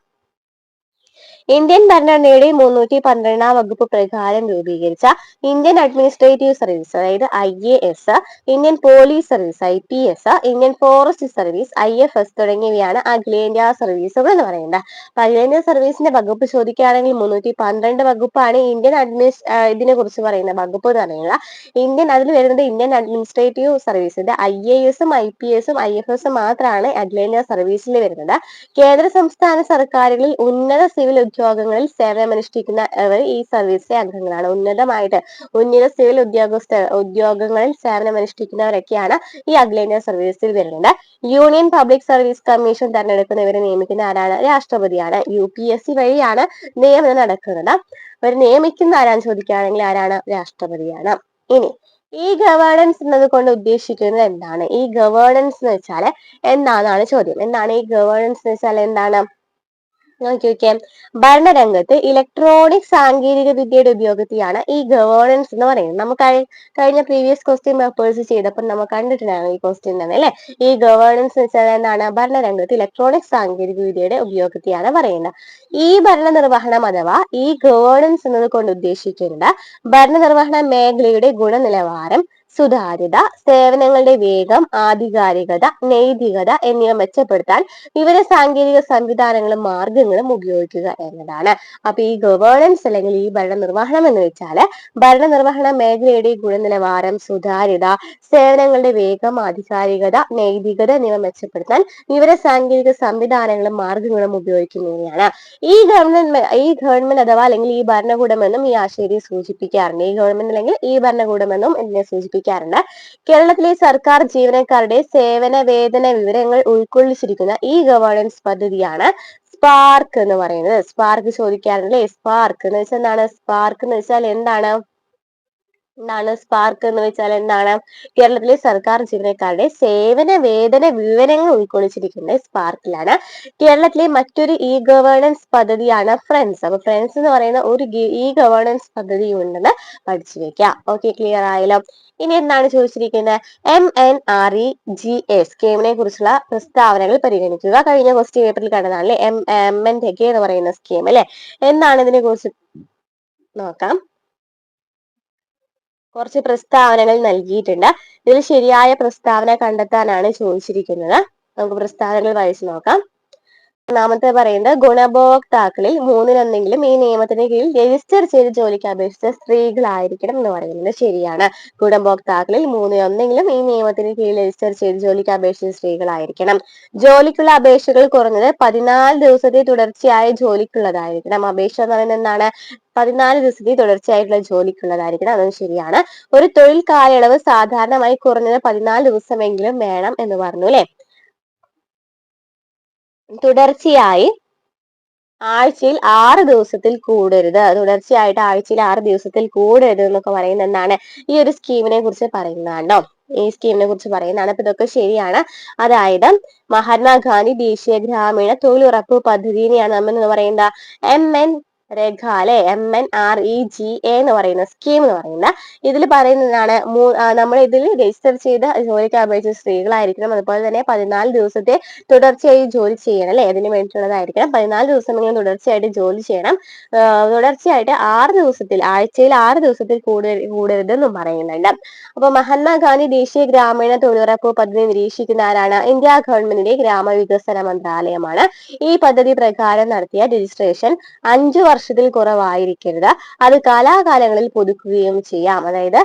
ഇന്ത്യൻ ഭരണഘടനയുടെ 312 വകുപ്പ് പ്രകാരം രൂപീകരിച്ച ഇന്ത്യൻ അഡ്മിനിസ്ട്രേറ്റീവ് സർവീസ്, അതായത് IAS, Indian police service IPS, Indian forest service IFS തുടങ്ങിയവയാണ് അഖിലേന്ത്യാ സർവീസുകൾ എന്ന് പറയുന്നത്. അപ്പൊ അഖിലേന്ത്യാ സർവീസിന്റെ വകുപ്പ് ചോദിക്കുകയാണെങ്കിൽ 312 വകുപ്പാണ് ഇന്ത്യൻ ഇതിനെ കുറിച്ച് പറയുന്ന വകുപ്പ് എന്ന് പറയുന്നത്. അതിൽ വരുന്നത് ഇന്ത്യൻ അഡ്മിനിസ്ട്രേറ്റീവ് സർവീസിന്റെ IAS-ഉം IPS-ഉം IFS മാത്രമാണ് അഖിലേന്ത്യാ സർവീസിൽ വരുന്നത്. കേന്ദ്ര സംസ്ഥാന സർക്കാരുകളിൽ ഉന്നത സിവിൽ ഉദ്യോഗങ്ങളിൽ സേവനമനുഷ്ഠിക്കുന്നവർ ഈ സർവീസിലെ അംഗങ്ങളാണ്. ഉന്നത സിവിൽ ഉദ്യോഗങ്ങളിൽ സേവനമനുഷ്ഠിക്കുന്നവരൊക്കെയാണ് ഈ അഖിലേന്ത്യാ സർവീസിൽ വരുന്നത്. യൂണിയൻ പബ്ലിക് സർവീസ് കമ്മീഷൻ തെരഞ്ഞെടുക്കുന്നവരെ നിയമിക്കുന്ന ആരാണ്? രാഷ്ട്രപതിയാണ്. UPSC വഴിയാണ് നിയമനം നടക്കുന്നത്. അവർ നിയമിക്കുന്ന ആരാന്ന് ചോദിക്കുകയാണെങ്കിൽ ആരാണ്? രാഷ്ട്രപതിയാണ്. ഇനി ഈ ഗവേണൻസ് എന്നത് കൊണ്ട് ഉദ്ദേശിക്കുന്നത് എന്താണ്? ഈ ഗവേണൻസ് എന്ന് വെച്ചാൽ എന്താണെന്നാണ് ചോദ്യം. എന്താണ് ഈ ഗവേണൻസ് എന്ന് വെച്ചാൽ എന്താണ്? നോക്കിയൊക്കെ, ഭരണരംഗത്ത് ഇലക്ട്രോണിക് സാങ്കേതിക വിദ്യയുടെ ഉപയോഗത്തെയാണ് ഈ ഗവേണൻസ് എന്ന് പറയുന്നത്. നമുക്ക് കഴിഞ്ഞ പ്രീവിയസ് ക്വസ്റ്റ്യൻ പേപ്പേഴ്സ് ചെയ്തപ്പോൾ നമ്മൾ കണ്ടിട്ടുണ്ടായിരുന്നു ഈ ക്വസ്റ്റ്യൻ തന്നെ അല്ലെ. ഈ ഗവേണൻസ് വെച്ചാൽ എന്താണ്? ഭരണരംഗത്ത് ഇലക്ട്രോണിക് സാങ്കേതിക വിദ്യയുടെ ഉപയോഗത്തെയാണ് പറയുന്നത്. ഈ ഭരണനിർവഹണം അഥവാ ഈ ഗവേണൻസ് എന്നത് കൊണ്ട് ഉദ്ദേശിക്കുന്നത് ഭരണനിർവഹണ മേഖലയുടെ ഗുണനിലവാരം, സുതാര്യത, സേവനങ്ങളുടെ വേഗം, ആധികാരികത, നൈതികത എന്നിവ മെച്ചപ്പെടുത്താൻ വിവര സാങ്കേതിക സംവിധാനങ്ങളും മാർഗങ്ങളും ഉപയോഗിക്കുക എന്നതാണ്. അപ്പൊ ഈ ഗവേണൻസ് അല്ലെങ്കിൽ ഈ ഭരണനിർവഹണം എന്ന് വെച്ചാൽ ഭരണനിർവഹണ മേഖലയുടെ ഗുണനിലവാരം, സുതാര്യത, സേവനങ്ങളുടെ വേഗം, ആധികാരികത, നൈതികത എന്നിവ മെച്ചപ്പെടുത്താൻ വിവര സാങ്കേതിക സംവിധാനങ്ങളും മാർഗങ്ങളും ഉപയോഗിക്കുന്നതിനെയാണ് ഈ ഗവൺമെന്റ് അഥവാ അല്ലെങ്കിൽ ഈ ഭരണകൂടം എന്നും ഈ ആശയത്തെ സൂചിപ്പിക്കാറുണ്ട്. ഈ ഗവൺമെന്റ് അല്ലെങ്കിൽ ഈ ഭരണകൂടം എന്നും ഇതിനെ സൂചിപ്പിക്കാറുണ്ട്. കേരളത്തിലെ സർക്കാർ ജീവനക്കാരുടെ സേവന വേതന വിവരങ്ങൾ ഉൾക്കൊള്ളിച്ചിരിക്കുന്ന ഈ ഗവേണൻസ് പദ്ധതിയാണ് സ്പാർക്ക് എന്ന് പറയുന്നത്. സ്പാർക്ക് ചോദിക്കാറുണ്ടല്ലേ. സ്പാർക്ക് എന്ന് വെച്ചാൽ എന്താണ്? സ്പാർക്ക് എന്ന് വെച്ചാൽ എന്താണ്? സ്പാർക്ക് എന്ന് വെച്ചാൽ എന്താണ്? കേരളത്തിലെ സർക്കാർ ജീവനക്കാരുടെ സേവന വേതന വിവരങ്ങൾ ഉൾക്കൊള്ളിച്ചിരിക്കുന്നത് സ്പാർക്കിലാണ്. കേരളത്തിലെ മറ്റൊരു ഇ ഗവേണൻസ് പദ്ധതിയാണ് ഫ്രണ്ട്സ്. അപ്പൊ ഫ്രണ്ട്സ് എന്ന് പറയുന്ന ഒരു ഇ ഗവേണൻസ് പദ്ധതി ഉണ്ടെന്ന് പഠിച്ചു വെക്കാം. ഓക്കെ, ക്ലിയർ ആയല്ലോ. ഇനി എന്താണ് ചോദിച്ചിരിക്കുന്നത്? MNREGA സ്കീമിനെ കുറിച്ചുള്ള പ്രസ്താവനകൾ പരിഗണിക്കുക. കഴിഞ്ഞ ക്വസ്റ്റ്യൻ പേപ്പറിൽ കണ്ടതാണല്ലേ MNREGA എന്ന് പറയുന്ന സ്കീം അല്ലെ. എന്താണ് ഇതിനെ കുറിച്ച് നോക്കാം. കുറച്ച് പ്രസ്താവനകൾ നൽകിയിട്ടുണ്ട്. ഇതിൽ ശരിയായ പ്രസ്താവന കണ്ടെത്താനാണ് ചോദിച്ചിരിക്കുന്നത്. നമുക്ക് പ്രസ്താവനകൾ വായിച്ചു നോക്കാം. ഒന്നാമത്തെ പറയുന്നത് ഗുണഭോക്താക്കളിൽ മൂന്നിലൊന്നെങ്കിലും ഈ നിയമത്തിന് കീഴിൽ രജിസ്റ്റർ ചെയ്ത് ജോലിക്ക് അപേക്ഷിച്ച സ്ത്രീകളായിരിക്കണം എന്ന് പറയുന്നത് ശരിയാണ്. ഗുണഭോക്താക്കളിൽ മൂന്നിലൊന്നെങ്കിലും ഈ നിയമത്തിന് കീഴിൽ രജിസ്റ്റർ ചെയ്ത് ജോലിക്ക് അപേക്ഷിച്ച സ്ത്രീകളായിരിക്കണം. ജോലിക്കുള്ള അപേക്ഷകൾ കുറഞ്ഞത് 14 ദിവസത്തെ തുടർച്ചയായ ജോലിക്കുള്ളതായിരിക്കണം. അപേക്ഷ എന്ന് പറയുന്നത് എന്താണ്? 14 ദിവസത്തെ തുടർച്ചയായിട്ടുള്ള ജോലിക്കുള്ളതായിരിക്കണം. അതും ശരിയാണ്. ഒരു തൊഴിൽ കാലയളവ് സാധാരണമായി കുറഞ്ഞത് 14 ദിവസമെങ്കിലും വേണം എന്ന് പറഞ്ഞു അല്ലെ. തുടർച്ചയായി ആഴ്ചയിൽ 6 ദിവസത്തിൽ കൂടരുത്. തുടർച്ചയായിട്ട് ആഴ്ചയിൽ 6 ദിവസത്തിൽ കൂടരുത് എന്നൊക്കെ പറയുന്നത് എന്താണ്? ഈ ഒരു സ്കീമിനെ കുറിച്ച് പറയുന്നതാണോ? ഈ സ്കീമിനെ കുറിച്ച് പറയുന്നതാണ്. അപ്പൊ ഇതൊക്കെ ശരിയാണ്. അതായത് മഹാത്മാഗാന്ധി ദേശീയ ഗ്രാമീണ തൊഴിലുറപ്പ് പദ്ധതിനെയാണ് നമ്മൾ എന്ന് പറയുന്നത് MNREGA അല്ലെ. MNREGA എന്ന് പറയുന്ന സ്കീം എന്ന് പറയുന്നത്. ഇതിൽ പറയുന്നതാണ് നമ്മൾ ഇതിൽ രജിസ്റ്റർ ചെയ്ത ജോലിക്ക് അപേക്ഷിച്ച സ്ത്രീകളായിരിക്കണം. അതുപോലെ തന്നെ 14 ദിവസത്തെ തുടർച്ചയായി ജോലി ചെയ്യണം അല്ലെ. അതിന് വേണ്ടിയിട്ടുള്ളതായിരിക്കണം. 14 ദിവസമെങ്കിലും തുടർച്ചയായിട്ട് ജോലി ചെയ്യണം. തുടർച്ചയായിട്ട് 6 ദിവസത്തിൽ ആഴ്ചയിൽ 6 ദിവസത്തിൽ കൂടരുതെന്നും പറയുന്നുണ്ട്. അപ്പൊ മഹാത്മാഗാന്ധി ദേശീയ ഗ്രാമീണ തൊഴിലുറപ്പ് പദ്ധതി നിരീക്ഷിക്കുന്ന ആരാണ്? ഇന്ത്യ ഗവൺമെന്റിന്റെ ഗ്രാമവികസന മന്ത്രാലയമാണ്. ഈ പദ്ധതി പ്രകാരം നടത്തിയ രജിസ്ട്രേഷൻ 5 വർഷത്തിൽ കുറവായിരിക്കരുത്. അത് കാലാകാലങ്ങളിൽ പുതുക്കുകയും ചെയ്യാം. അതായത്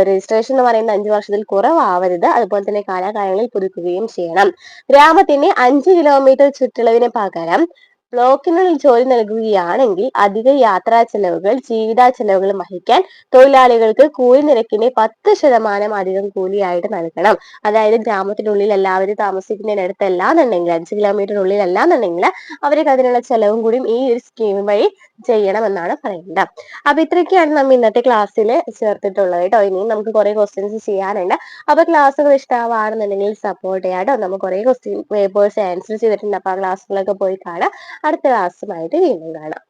രജിസ്ട്രേഷൻ എന്ന് പറയുന്നത് 5 വർഷത്തിൽ കുറവാവരുത്. അതുപോലെ തന്നെ കാലാകാലങ്ങളിൽ പുതുക്കുകയും ചെയ്യണം. ഗ്രാമത്തിന് 5 കിലോമീറ്റർ ചുറ്റളവിന് പകരം ബ്ലോക്കിനുള്ളിൽ ജോലി നൽകുകയാണെങ്കിൽ അധിക യാത്രാ ചെലവുകൾ, ജീവിത ചെലവുകൾ വഹിക്കാൻ തൊഴിലാളികൾക്ക് കൂലി നിരക്കിന്റെ 10% അധികം കൂലിയായിട്ട് നൽകണം. അതായത് ഗ്രാമത്തിനുള്ളിൽ എല്ലാവരും താമസിക്കുന്നതിനടുത്ത് അല്ലാന്നുണ്ടെങ്കിൽ 5 കിലോമീറ്ററിനുള്ളിൽ അല്ലാന്നുണ്ടെങ്കിൽ അവർക്ക് അതിനുള്ള ചെലവും കൂടി ഈ ഒരു സ്കീം വഴി ചെയ്യണമെന്നാണ് പറയുന്നത്. അപ്പൊ ഇത്രയൊക്കെയാണ് നമ്മൾ ഇന്നത്തെ ക്ലാസ്സിൽ ചേർത്തിട്ടുള്ളത് കേട്ടോ. ഇനിയും നമുക്ക് കുറെ ക്വസ്റ്റ്യൻസ് ചെയ്യാനുണ്ട്. അപ്പൊ ക്ലാസ്സുകൾ ഇഷ്ടമാണെന്നുണ്ടെങ്കിൽ സപ്പോർട്ട് ചെയ്യാം കേട്ടോ. നമ്മൾ കുറെ ക്വസ്റ്റ്യൻ പേപ്പേഴ്സ് ആൻസർ ചെയ്തിട്ടുണ്ട്. അപ്പൊ ആ ക്ലാസ്സുകളൊക്കെ പോയി കാണാം. അടുത്ത ക്ലാസ്സുമായിട്ട് വീണ്ടും കാണാം.